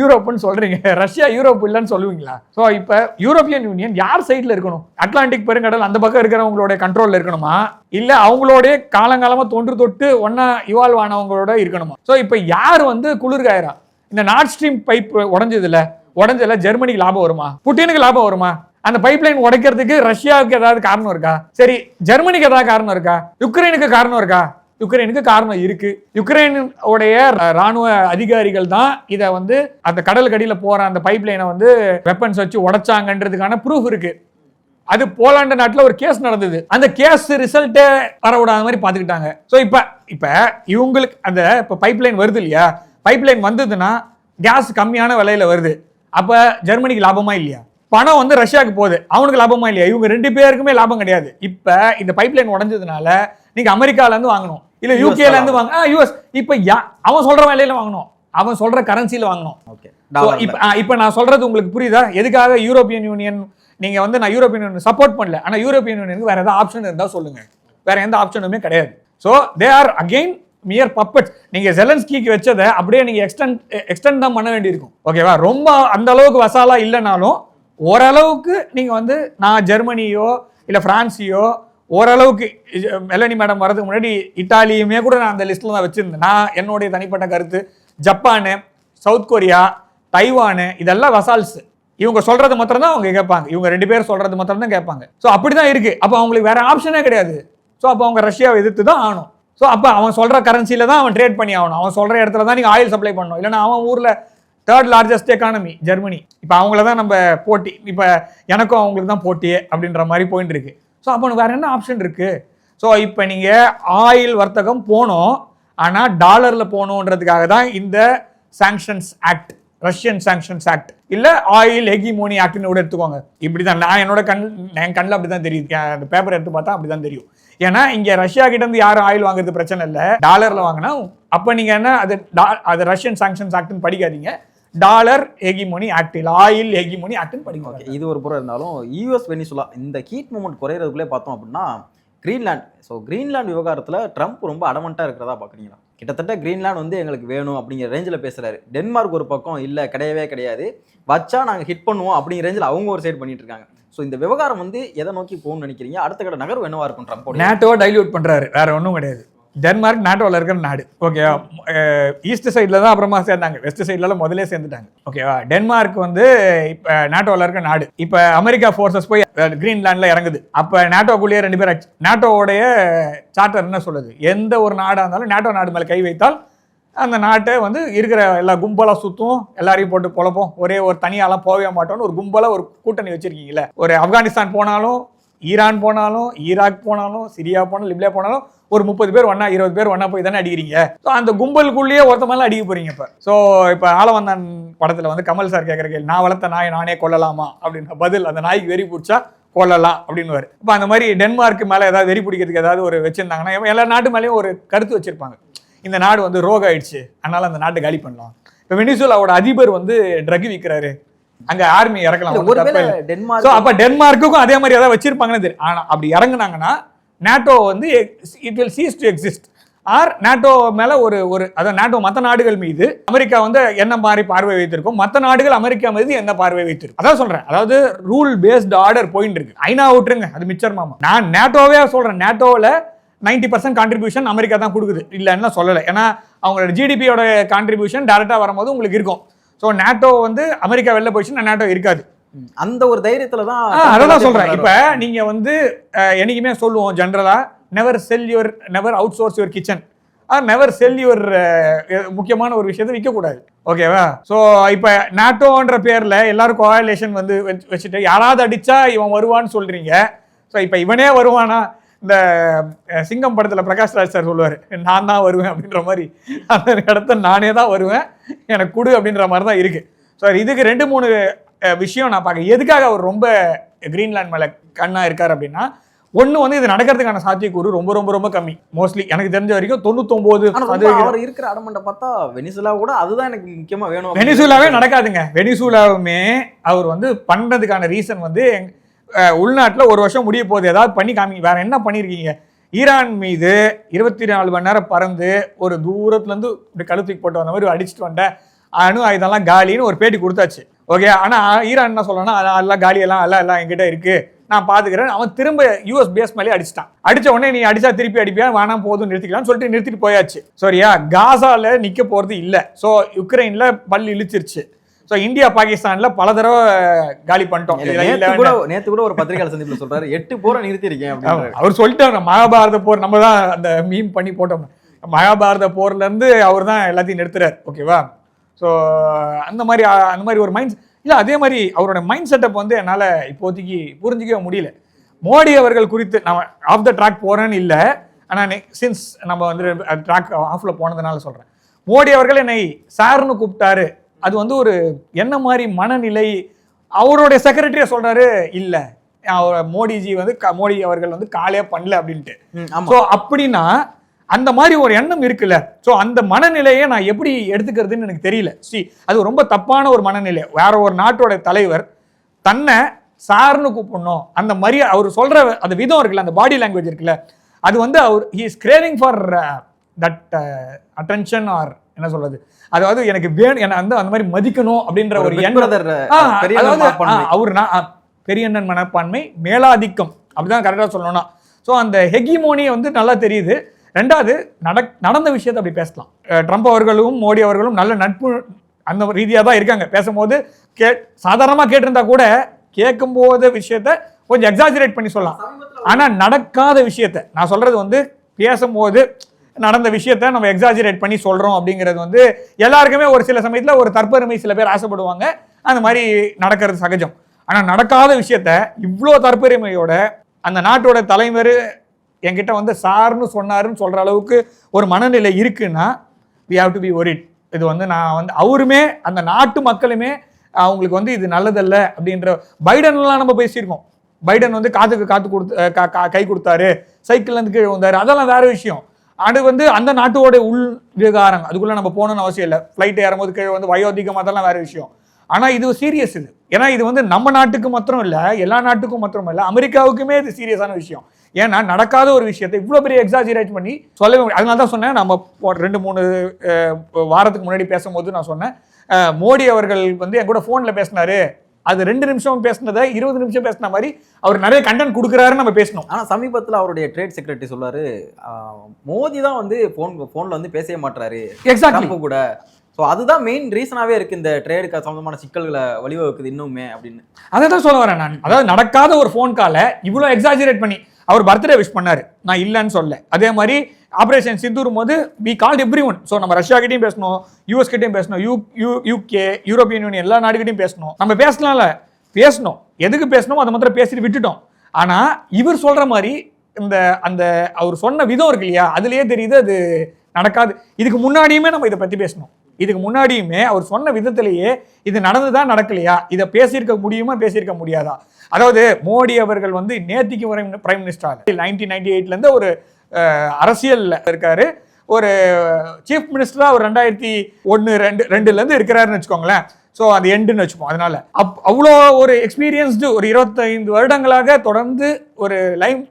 யூரோப்னு சொல்றீங்க, ரஷ்யா யூரோப் இல்லைன்னு சொல்லுவீங்களா? ஸோ இப்போ யூரோப்பியன் யூனியன் யார் சைடில் இருக்கணும்? அட்லாண்டிக் பெருங்கடல் அந்த பக்கம் இருக்கிறவங்களோட கண்ட்ரோலில் இருக்கணுமா, இல்லை அவங்களோட காலங்காலமாக தொன்று தொட்டு ஒன்னா இவால்வ் ஆனவங்களோட இருக்கணுமா? ஸோ இப்போ யார் வந்து குளிர்காயரா? இந்த நார்த் ஸ்ட்ரீம் பைப் உடஞ்சதுல ஜெர்மனிக்கு லாபம் வருமா? புட்டினுக்கு லாபம் வருமா? அந்த பைப்லைன் உடைக்கிறதுக்கு ரஷ்யாவுக்கு ஏதாவது காரணம் இருக்கா? சரி, ஜெர்மனிக்கு ஏதாவது காரணம் இருக்கா? யுக்ரைனுக்கு காரணம் இருக்கா? யுக்ரைனுக்கு காரணம் இருக்கு. யுக்ரைனுடைய ராணுவ அதிகாரிகள் தான் இதை வந்து அந்த கடலுக்கு அடியில போற அந்த பைப்லைனை வந்து வெப்பன்ஸ் வச்சு உடைச்சாங்கன்றதுக்கான ப்ரூஃப் இருக்கு. அது போலாண்டு நாட்டில் ஒரு கேஸ் நடந்தது. அந்த கேஸ் ரிசல்ட்டே வரவிடாத மாதிரி பார்த்துக்கிட்டாங்க. ஸோ இப்போ இவங்களுக்கு அந்த இப்போ பைப்லைன் வருது இல்லையா, பைப்லைன் வந்ததுன்னா கேஸ் கம்மியான விலையில வருது. அப்போ ஜெர்மனிக்கு லாபமா இல்லையா? பணம் வந்து ரஷ்யாவுக்கு போகுது, அவனுக்கு லாபமா இல்லையா? இவங்க ரெண்டு பேருக்குமே லாபம் கிடையாது. இப்போ இந்த பைப்லைன் உடஞ்சதுனால நீங்க அமெரிக்கால இருந்து வாங்கணும், இல்ல யூகேல இருந்து வாங்க, யூஎஸ். இப்போ அவன் சொல்ற விலையில வாங்கணும், அவன் சொல்ற கரன்சில வாங்கணும். இப்போ நான் சொல்றது உங்களுக்கு புரியுதா? எதுக்காக யூரோப்பியன் யூனியன் நீங்க வந்து நான் யூரோப்பியன் யூனியன் சப்போர்ட் பண்ணல, ஆனா யூரோப்பியன் யூனியனுக்கு வேற ஏதாவது ஆப்ஷன் இருந்தா சொல்லுங்க. வேற எந்த ஆப்ஷனுமே கிடையாது. So they are again mere puppets. நீங்க ஜெலன்ஸ்கிக்கு வச்சதை அப்படியே நீங்க எக்ஸ்டெண்ட் தான் பண்ண வேண்டியிருக்கும். ஓகேவா? ரொம்ப அந்த அளவுக்கு வசாலா இல்லைனாலும் ஓரளவுக்கு நீங்க வந்து நான் ஜெர்மனியோ இல்ல பிரான்ஸையோ ஓரளவுக்கு, மெலனி மேடம் வரதுக்கு முன்னாடி இட்டாலியுமே கூட நான் அந்த லிஸ்ட்ல தான் வச்சிருந்தேன். நான் என்னுடைய தனிப்பட்ட கருத்து, ஜப்பானு, சவுத் கொரியா, தைவானு இதெல்லாம் வசால்ஸ். இவங்க சொல்றது மாத்திரம் தான் அவங்க கேட்பாங்க, இவங்க ரெண்டு பேரும் சொல்றது மாத்திரம் தான் கேட்பாங்க. ஸோ அப்படிதான் இருக்கு. அப்போ அவங்களுக்கு வேற ஆப்ஷனே கிடையாது. ஸோ அப்போ அவங்க ரஷ்யாவை எதிர்த்து தான் ஆகணும். ஸோ அப்போ அவன் சொல்ற கரன்சியில தான் அவன் ட்ரேட் பண்ணி ஆகணும். அவன் சொல்ற இடத்துல தான் நீங்க ஆயில் சப்ளை பண்ணணும். இல்லைன்னா அவன் ஊர்ல தேர்ட் லார்ஜஸ்ட் எக்கானமி ஜெர்மனி, இப்போ அவங்கள தான் நம்ம போட்டி, இப்போ எனக்கும் அவங்களுக்கு தான் போட்டியே அப்படின்ற மாதிரி போயிட்டு இருக்கு. ஸோ அப்போ வேற என்ன ஆப்ஷன் இருக்கு? ஸோ இப்போ நீங்க ஆயில் வர்த்தகம் போனோம், ஆனால் டாலர்ல போகணுன்றதுக்காக தான் இந்த sanctions act, Russian sanctions act, இல்ல ஆயில் ஹெகிமோனி ஆக்ட்னு கூட எடுத்துக்கோங்க. இப்படிதான் நான் என்னோட என் கண்ணில் அப்படிதான் தெரியுது. அந்த பேப்பர் எடுத்து பார்த்தா அப்படிதான் தெரியும். ஏன்னா இங்க ரஷ்யா கிட்ட இருந்து யாரும் ஆயில் வாங்குறது பிரச்சனை இல்லை, டாலர்ல வாங்கினா. அப்ப நீங்க என்ன அது ரஷ்யன் சாங்ஷன்ஸ் ஆக்ட்னு படிக்காதீங்க, dollar hegemony act, oil hegemony ஆக்ட்னு படிங்க. இது ஒரு புறம் இருந்தாலும் யூஎஸ் வெனிசுலா இந்த ஹீட் மூமெண்ட் குறையிறதுக்குள்ளே பார்த்தோம் அப்படின்னா கிரீன்லாண்ட். ஸோ கிரீன்லாண்ட் விவகாரத்தில் ட்ரம்ப் ரொம்ப அடமண்ட்டாக இருக்கிறதா பார்க்குறீங்களா? கிட்டத்தட்ட கிரீன்லாண்ட் வந்து எங்களுக்கு வேணும் அப்படிங்கிற ரேஞ்சில் பேசுகிறாரு. டென்மார்க் ஒரு பக்கம் இல்லை கிடையவே கிடையாது, வச்சா நாங்கள் ஹிட் பண்ணுவோம் அப்படிங்கிற ரேஞ்சில் அவங்க ஒரு சைடு பண்ணிட்டு இருக்காங்க. ஸோ இந்த விவகாரம் வந்து எதை நோக்கி போகணும்னு நினைக்கிறீங்க? அடுத்த கட்ட நகர்வு என்னவா இருக்கும்? ட்ரம்ப் நேட்டோ டைல்யூட் பண்ணுறாரு, வேற ஒன்றும் கிடையாது. டென்மார்க் நாட்டோவில் இருக்கிற நாடு. ஓகேவா? ஈஸ்ட் சைடில் தான் அப்புறமா சேர்ந்தாங்க, வெஸ்ட் சைட்லாம் முதலே சேர்ந்துட்டாங்க. ஓகேவா? டென்மார்க் வந்து இப்போ நாட்டோவில் இருக்கிற நாடு. இப்போ அமெரிக்கா ஃபோர்ஸஸ் போய் கிரீன்லாண்டில் இறங்குது. அப்போ நாட்டோக்குள்ளேயே ரெண்டு பேர் ஆச்சு. நாட்டோவுடைய சார்ட்டர் என்ன சொல்லுது? எந்த ஒரு நாடாக இருந்தாலும் நாட்டோ நாடு மேலே கை வைத்தால் அந்த நாட்டை வந்து இருக்கிற எல்லா கும்பலாக சுற்றும், எல்லாரையும் போட்டு பொழப்போம், ஒரே ஒரு தனியாலாம் போகவே மாட்டோம்னு ஒரு கும்பலாக ஒரு கூட்டணி வச்சிருக்கீங்களே. ஒரு ஆப்கானிஸ்தான் போனாலும், ஈரான் போனாலும், ஈராக் போனாலும், சிரியா போனாலும், லிபியா போனாலும் ஒரு 30 பேர் ஒன்னா 20 பேர் ஒன்னா போய் தானே அடிக்கிறீங்க. ஸோ அந்த கும்பலுக்குள்ளேயே ஒருத்த மேலே அடிக்க போறீங்க. இப்போ ஸோ இப்போ ஆளவந்தான் படத்தில் வந்து கமல் சார் கேட்குற கேள்வி, நான் வளர்த்த நாயை நானே கொல்லலாமா அப்படின்ற பதில், அந்த நாய்க்கு வெறி பிடிச்சா கொல்லலாம் அப்படின்னு. இப்போ அந்த மாதிரி டென்மார்க் மேலே ஏதாவது வெறி பிடிக்கிறதுக்கு ஏதாவது ஒரு வச்சிருந்தாங்கன்னா எல்லா நாட்டு மேலேயும் ஒரு கருத்து வச்சிருப்பாங்க, இந்த நாடு வந்து ரோக ஆயிடுச்சு அதனால அந்த நாட்டை காலி பண்ணலாம். இப்போ வெனிசுலாவோட அதிபர் வந்து ட்ரக் விற்கிறாரு, அங்க ஆர்மி இறக்கலாம். அப்ப டென்மார்க்குக்கும் அதே மாதிரி ஏதாவது வச்சிருப்பாங்கன்னு தெரியும். ஆனா அப்படி இறங்குனாங்கன்னா நாட்டோ வந்து it will cease to exist. Or NATO மேல ஒரு அதாவது நாட்டோ மற்ற நாடுகள் மீது அமெரிக்கா வந்து என்ன மாதிரி பார்வை வைத்திருக்கும், மற்ற நாடுகள் அமெரிக்கா மீது என்ன பார்வை வைத்திருக்கும். அதான் சொல்றேன், அதாவது ரூல் பேஸ்ட் ஆர்டர் போயிட்டு இருக்கு. ஐநா விட்டுருங்க, அது மிச்சர் மாமா. நான் நாட்டோவே சொல்றேன், நாட்டோவில் 90% கான்ட்ரிபியூஷன் அமெரிக்கா தான் கொடுக்குது, இல்லைன்னா சொல்லலை. ஏன்னா அவங்களோட ஜிடிபியோட கான்ட்ரிபியூஷன் டேரக்டா வரும்போது உங்களுக்கு இருக்கும். ஸோ நாட்டோ வந்து அமெரிக்கா வெளில போயிடுச்சுன்னா நாட்டோ இருக்காது. அந்த ஒரு தைரியத்துல தான் அதான் சொல்றேன். இப்ப நீங்க வந்து என்னைக்குமே சொல்லுவோம் ஜென்ரலா, never out source your kitchen. Are never sell your முக்கியமான ஒரு விஷயத்தை விற்கக்கூடாது. ஓகேவா? ஸோ இப்போ நாட்டோன்ற பேரில் எல்லாரும் கோஆலேஷன் வந்து வச்சுட்டு யாராவது அடித்தா இவன் வருவான்னு சொல்கிறீங்க. ஸோ இப்போ இவனே வருவானா? இந்த சிங்கம் படத்தில் பிரகாஷ் ராஜ் சார் சொல்லுவார், நான் தான் வருவேன் அப்படின்ற மாதிரி. அந்த இடத்த நானே தான் வருவேன், எனக்கு கொடு அப்படின்ற மாதிரி தான் இருக்குது. ஸோ இதுக்கு 2-3 விஷயம் நான் பார்க்க. எதுக்காக அவர் ரொம்ப கிரீன்லாண்ட் மேலே கண்ணாக இருக்கார் அப்படின்னா, ஒன்று வந்து இது நடக்கிறதுக்கான சாத்தியக்கூறு ரொம்ப ரொம்ப ரொம்ப கம்மி. மோஸ்ட்லி எனக்கு தெரிஞ்ச வரைக்கும் 99% அவர் இருக்கிற அடமண்ட பார்த்தா வெனிசுலா கூட அதுதான் எனக்கு முக்கியமா வேணும். வெனிசுலாவே நடக்காதுங்க. வெனிசுலாவுமே அவர் வந்து பண்ணுறதுக்கான ரீசன் வந்து உள்நாட்டில் ஒரு வருஷம் முடிய போகுது, ஏதாவது பண்ணி காமிங்க. வேற என்ன பண்ணியிருக்கீங்க? ஈரான் மீது 24 மணி நேரம் பறந்து ஒரு தூரத்துலேருந்து இப்படி கழுத்துக்கு போட்டு வந்த மாதிரி அடிச்சுட்டு வந்தேன், அணு ஆயுதம்லாம் காலின்னு ஒரு பேட்டி கொடுத்தாச்சு. ஓகே, ஆனால் ஈரான் என்ன சொல்லணும்னா அதெல்லாம் காலியெல்லாம் எல்லாம் என்கிட்ட இருக்கு, நான் பாத்துக்கிறேன். அவன் திரும்ப யூஎஸ் பேஸ் மேலே அடிச்சிட்டான். அடிச்ச உடனே நீ அடிச்சா திருப்பி அடிப்பியா, வேணாம் போதும் நிறுத்திக்கலாம்னு சொல்லிட்டு நிறுத்திட்டு போயாச்சு. சரியா? காசால நிக்க போறது இல்லை. ஸோ யுக்ரைன்ல பல் இழுச்சிருச்சு. ஸோ இந்தியா பாகிஸ்தான்ல பல தடவை காலி பண்ணிட்டோம். நேற்று கூட ஒரு பத்திரிகையாளர் சந்திப்பில் சொல்றாரு 8 போரை நிறுத்திருக்கேன். அவர் சொல்லிட்டாரு மகாபாரத போர், நம்ம தான் அந்த மீம் பண்ணி போட்டோம். மகாபாரத போர்ல இருந்து அவர் தான் எல்லாத்தையும் நிறுத்துறாரு. ஓகேவா? ஸோ அந்த மாதிரி ஒரு மைண்ட் இல்லை. அதே மாதிரி அவரோட மைண்ட் செட்டப் வந்து என்னால் இப்போதைக்கு புரிஞ்சிக்கவே முடியல. மோடி அவர்கள் குறித்து நான் ஆஃப் த ட்ராக் போகிறேன்னு இல்லை, ஆனால் சின்ஸ் நம்ம வந்து ட்ராக் ஆஃபில் போனதுனால சொல்கிறேன். மோடி அவர்கள் என்னை சார்னு கூப்பிட்டாரு. அது வந்து ஒரு என்ன மாதிரி மனநிலை? அவருடைய செக்ரட்டரியை சொல்கிறாரு இல்லை மோடிஜி வந்து மோடி அவர்கள் வந்து காலே பண்ணல அப்படின்ட்டு. ஸோ அப்படின்னா அந்த மாதிரி ஒரு எண்ணம் இருக்குல்ல. ஸோ அந்த மனநிலையை நான் எப்படி எடுத்துக்கிறதுன்னு எனக்கு தெரியல. அது ரொம்ப தப்பான ஒரு மனநிலை. வேற ஒரு நாட்டோட தலைவர் தன்னை சார்னு கூப்பிடணும், அந்த மாதிரி அவர் சொல்ற அந்த விதம் இருக்குல்ல, அந்த பாடி லாங்குவேஜ் இருக்குல்ல, அது வந்து அவர் he is craving for that attention or என்ன சொல்றது, அதாவது எனக்கு வேணும், என்ன வந்து அந்த மாதிரி மதிக்கணும் அப்படின்ற ஒரு எண்ணம். அவர் பெரியண்ணன் மனப்பான்மை, மேலாதிக்கம், அப்படிதான் கரெக்டாக சொல்லணும்னா. ஸோ அந்த ஹெகிமோனியை வந்து நல்லா தெரியுது. ரெண்டாவது நடந்த விஷயத்தை அப்படி பேசலாம். ட்ரம்ப் அவர்களும் மோடி அவர்களும் நல்ல நட்பு அந்த ரீதியாக தான் இருக்காங்க. பேசும்போது சாதாரணமாக கேட்டிருந்தா கூட கேட்கும்போது விஷயத்த கொஞ்சம் எக்ஸாஜரேட் பண்ணி சொல்லலாம். ஆனால் நடக்காத விஷயத்த நான் சொல்றது வந்து பேசும்போது நடந்த விஷயத்த நம்ம எக்ஸாஜரேட் பண்ணி சொல்றோம் அப்படிங்கிறது வந்து எல்லாருக்குமே ஒரு சில சமயத்தில் ஒரு தற்பெருமை, சில பேர் ஆசைப்படுவாங்க, அந்த மாதிரி நடக்கிறது சகஜம். ஆனால் நடக்காத விஷயத்த இவ்வளோ தற்பெருமையோட அந்த நாட்டோட தலைவர் என்கிட்ட வந்து சார்னு சொன்னாருன்னு சொல்ற அளவுக்கு ஒரு மனநிலை இருக்குன்னா we have to be worried. இது வந்து நான் வந்து அவருமே அந்த நாட்டு மக்களுமே அவங்களுக்கு வந்து இது நல்லதல்ல அப்படின்ற. பைடன்லாம் நம்ம பேசியிருக்கோம். பைடன் வந்து காத்து கொடுத்து கை கொடுத்தாரு, சைக்கிள்ல இருந்து கீழே வந்தாரு, அதெல்லாம் வேற விஷயம். அது வந்து அந்த நாட்டோட உள் விவகாரம், அதுக்குள்ள நம்ம போகணும்னு அவசியம் இல்லை. ஃப்ளைட் ஏறும்போது கீழே வந்து வயோதிகம், அதெல்லாம் வேற விஷயம். ஆனால் இது சீரியஸ். இது ஏன்னா இது வந்து நம்ம நாட்டுக்கு மாத்திரம் இல்லை, எல்லா நாட்டுக்கும் மாத்திரம் இல்லை, அமெரிக்காவுக்குமே இது சீரியஸான விஷயம். ஏன்னா நடக்காத ஒரு விஷயத்தை இவ்வளோ பெரிய எக்ஸாஜரேட் பண்ணி சொல்லவே முடியும். அதனால தான் சொன்னேன், நம்ம 2-3 வாரத்துக்கு முன்னாடி பேசும்போது நான் சொன்னேன், மோடி அவர்கள் வந்து என் கூட ஃபோனில் பேசினாரு, அது 2 நிமிஷம் பேசினதை 20 நிமிஷம் பேசின மாதிரி அவர் நிறைய கண்டென்ட் கொடுக்குறாருன்னு நம்ம பேசணும். ஆனால் சமீபத்தில் அவருடைய ட்ரேட் செக்ரட்டரி சொல்றாரு, மோடி தான் வந்து ஃபோனில் வந்து பேசவே மாட்டாரு எக்ஸாக்ட்லி கூட. ஸோ அதுதான் மெயின் ரீசனாகவே இருக்குது இந்த ட்ரேடுக்கு சம்மந்தமான சிக்கல்களை வழிவகுக்குது இன்னுமே அப்படின்னு. அதை தான் சொல்ல வரேன் நான். அதாவது நடக்காத ஒரு ஃபோன் காலை இவ்வளோ எக்ஸாஜரேட் பண்ணி அவர் பர்த்டே விஷ் பண்ணாரு, நான் இல்லைன்னு சொல்ல. அதே மாதிரி ஆப்ரேஷன் சிந்தூரும் போது வி கால்ட் எவ்ரி ஒன். ஸோ நம்ம ரஷ்யா கிட்டையும் பேசணும், யூஎஸ் கிட்டையும் பேசணும், யூகே, யூரோப்பியன் யூனியன் எல்லா நாடுகிட்டையும் பேசணும். நம்ம பேசலாம்ல, பேசணும். எதுக்கு பேசணும் அதை மாத்திரம் பேசிட்டு விட்டுட்டோம். ஆனால் இவர் சொல்ற மாதிரி அந்த அவர் சொன்ன விதம் இருக்கு இல்லையா, அதுலேயே தெரியுது அது நடக்காது. இதுக்கு முன்னாடியுமே நம்ம இதை பற்றி பேசணும். இதுக்கு முன்னாடியுமே அவர் சொன்ன விதத்திலேயே இது நடந்துதான் நடக்கலையா, இதை பேசியிருக்க முடியுமா, பேசியிருக்க முடியாதா? அதாவது மோடி அவர்கள் வந்து நேத்திக்கு வரை பிரைம் மினிஸ்டர் 1998 ஒரு அரசியல் இருக்காரு. ஒரு சீஃப் மினிஸ்டரா ஒரு 2001-2 இருக்கிறாருன்னு வச்சுக்கோங்களேன். ஸோ அது எண்டுன்னு வச்சுப்போம். அதனால அவ்வளோ ஒரு எக்ஸ்பீரியன்ஸ்டு ஒரு 25 வருடங்களாக தொடர்ந்து ஒரு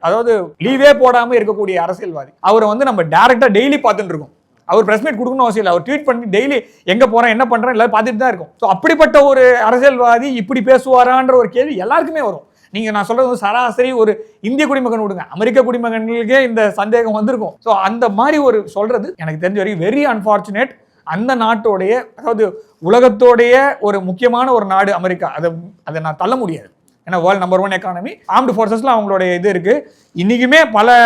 அதாவது லீவே போடாமல் இருக்கக்கூடிய அரசியல்வாதி. அவரை வந்து நம்ம டைரக்டா டெய்லி பார்த்துட்டு இருக்கோம். அவர் பிரஸ் மீட் கொடுக்கணும் அவசியம் இல்லை, அவர் ட்வீட் பண்ணி டெய்லி எங்க போறேன் என்ன பண்றேன் எல்லாரும் பார்த்துட்டு தான் இருக்கும். ஸோ அப்படிப்பட்ட ஒரு அரசியல்வாதி இப்படி பேசுவாரான்ற ஒரு கேள்வி எல்லாருக்குமே வரும். நீங்க நான் சொல்றது சராசரி ஒரு இந்திய குடிமகன் விடுங்க, அமெரிக்க குடிமகன்களுக்கே இந்த சந்தேகம் வந்திருக்கும். ஸோ அந்த மாதிரி ஒரு சொல்றது எனக்கு தெரிஞ்ச வரைக்கும் வெரி அன்பார்ச்சுனேட். அந்த நாட்டோடைய, அதாவது உலகத்தோடைய ஒரு முக்கியமான ஒரு நாடு அமெரிக்கா, அதை நான் தள்ள முடியாது. ஏன்னா வேர்ல்டு நம்பர் 1 எக்கானமி. ஆர்ம்டு ஃபோர்ஸஸ்ல அவங்களுடைய இது இருக்கு. இன்னைக்குமே பல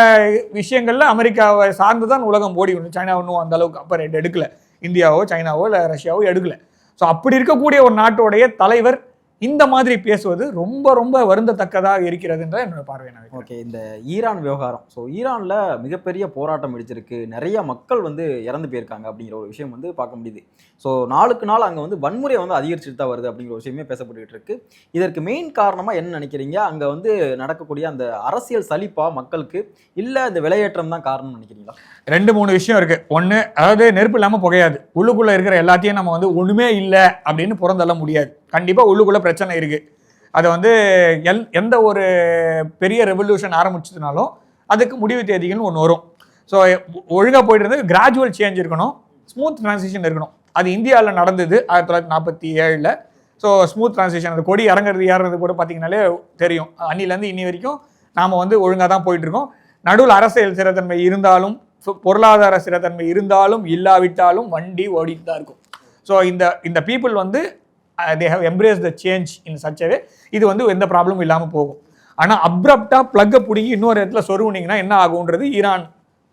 விஷயங்கள்ல அமெரிக்காவை சார்ந்து தான் உலகம் ஓடி ஒன்று. சைனா ஒன்றும் அந்த அளவுக்கு அப்போ ரெட் எடுக்கல, இந்தியாவோ சைனாவோ இல்லை ரஷ்யாவோ எடுக்கல. ஸோ அப்படி இருக்கக்கூடிய ஒரு நாட்டோடைய தலைவர் இந்த மாதிரி பேசுவது ரொம்ப ரொம்ப வருந்தத்தக்கதாக இருக்கிறதுன்ற என்னோட பார்வை. ஓகே, இந்த ஈரான் விவகாரம். ஸோ ஈரானில் மிகப்பெரிய போராட்டம் வெடிச்சிருக்கு, நிறைய மக்கள் வந்து இறந்து போயிருக்காங்க அப்படிங்கிற ஒரு விஷயம் வந்து பார்க்க முடியுது. ஸோ நாளுக்கு நாள் அங்கே வந்து வன்முறை வந்து அதிகரிச்சுட்டு தான் வருது அப்படிங்கிற ஒரு விஷயமே பேசப்பட்டுக்கிட்டு இருக்கு. இதற்கு மெயின் காரணமாக என்ன நினைக்கிறீங்க? அங்கே வந்து நடக்கக்கூடிய அந்த அரசியல் சலிப்பா மக்களுக்கு, இல்லை இந்த விலையேற்றம் தான் காரணம்னு நினைக்கிறீங்களா? 2-3 விஷயம் இருக்கு. ஒன்று, அதாவது நெருப்பு இல்லாமல் புகையாது. உள்ளுக்குள்ளே இருக்கிற எல்லாத்தையும் நம்ம வந்து ஒன்றுமே இல்லை அப்படின்னு புறந்தள்ள முடியாது. கண்டிப்பாக உள்ளுக்குள்ளே பிரச்சனை இருக்குது. அதை வந்து எந்த ஒரு பெரிய ரெவல்யூஷன் ஆரம்பிச்சதுனாலும் அதுக்கு முடிவு தேதிகள்னு ஒன்று வரும். ஸோ ஒழுங்காக போயிட்டு இருந்து கிராஜுவல் சேஞ்ச் இருக்கணும், ஸ்மூத் ட்ரான்சிஷன் இருக்கணும். அது இந்தியாவில் நடந்தது 1947. ஸோ ஸ்மூத் ட்ரான்சிஷன், அந்த கொடி இறங்குறது ஏறுறது கூட பார்த்தீங்கன்னாலே தெரியும். அன்னிலேருந்து இன்னி வரைக்கும் நாம் வந்து ஒழுங்காக தான் போயிட்டுருக்கோம். நடுவில் அரசியல் ஸ்திரத்தன்மை இருந்தாலும், பொருளாதார ஸ்திரத்தன்மை இருந்தாலும் இல்லாவிட்டாலும் வண்டி ஓடிட்டு தான் இருக்கும். ஸோ இந்த பீப்புள் வந்து they have embraced the change in such a way. இது வந்து எந்த ப்ராப்ளமும் இல்லாமல் போகும். ஆனால் அப்ரப்டாக ப்ளக்கை பிடிங்கி இன்னொரு இடத்துல சொருவுனீங்கன்னா என்ன ஆகுன்றது ஈரான்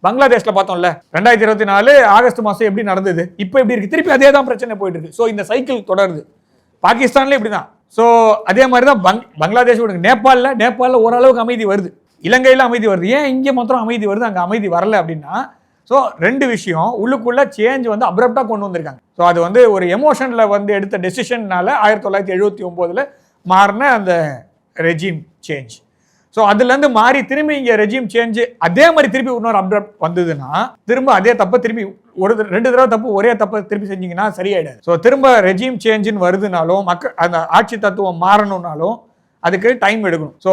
பங்களாதேஷில் பார்த்தோம்ல. 2024 ஆகஸ்ட் மாதம் எப்படி நடந்தது, இப்போ எப்படி இருக்குது, திருப்பி அதே தான் பிரச்சனை போயிட்டு இருக்கு. ஸோ இந்த சைக்கிள் தொடருது. பாகிஸ்தான்லேயும் இப்படி தான். ஸோ அதே மாதிரி தான் பங்களாதேஷ் விடுங்க. நேபாளில் ஓரளவுக்கு அமைதி வருது, இலங்கையில் அமைதி வருது. ஏன் இங்கே மாத்திரம் அமைதி வருது, அங்கே அமைதி வரல அப்படின்னா, ஸோ 2 விஷயம். உள்ளுக்குள்ள சேஞ்ச் வந்து அப்ரப்டாக கொண்டு வந்திருக்காங்க. ஸோ அது வந்து ஒரு எமோஷனில் வந்து எடுத்த டெசிஷன்னால 1979 மாறின அந்த ரெஜிம் சேஞ்ச். ஸோ அதுலேருந்து மாறி திரும்பி இங்கே ரெஜிம் சேஞ்சு அதே மாதிரி திருப்பி இன்னொரு அப்ரப்ட் வந்ததுன்னா திரும்ப அதே தப்பை திரும்பி 2 தடவை தப்பு ஒரே தப்பை திருப்பி செஞ்சிங்கன்னா சரியாயிடாது. ஸோ திரும்ப ரெஜிம் சேஞ்சுன்னு வருதுனாலும் மக்கள் அந்த ஆட்சி தத்துவம் மாறணும்னாலும் அதுக்கு டைம் எடுக்கணும். ஸோ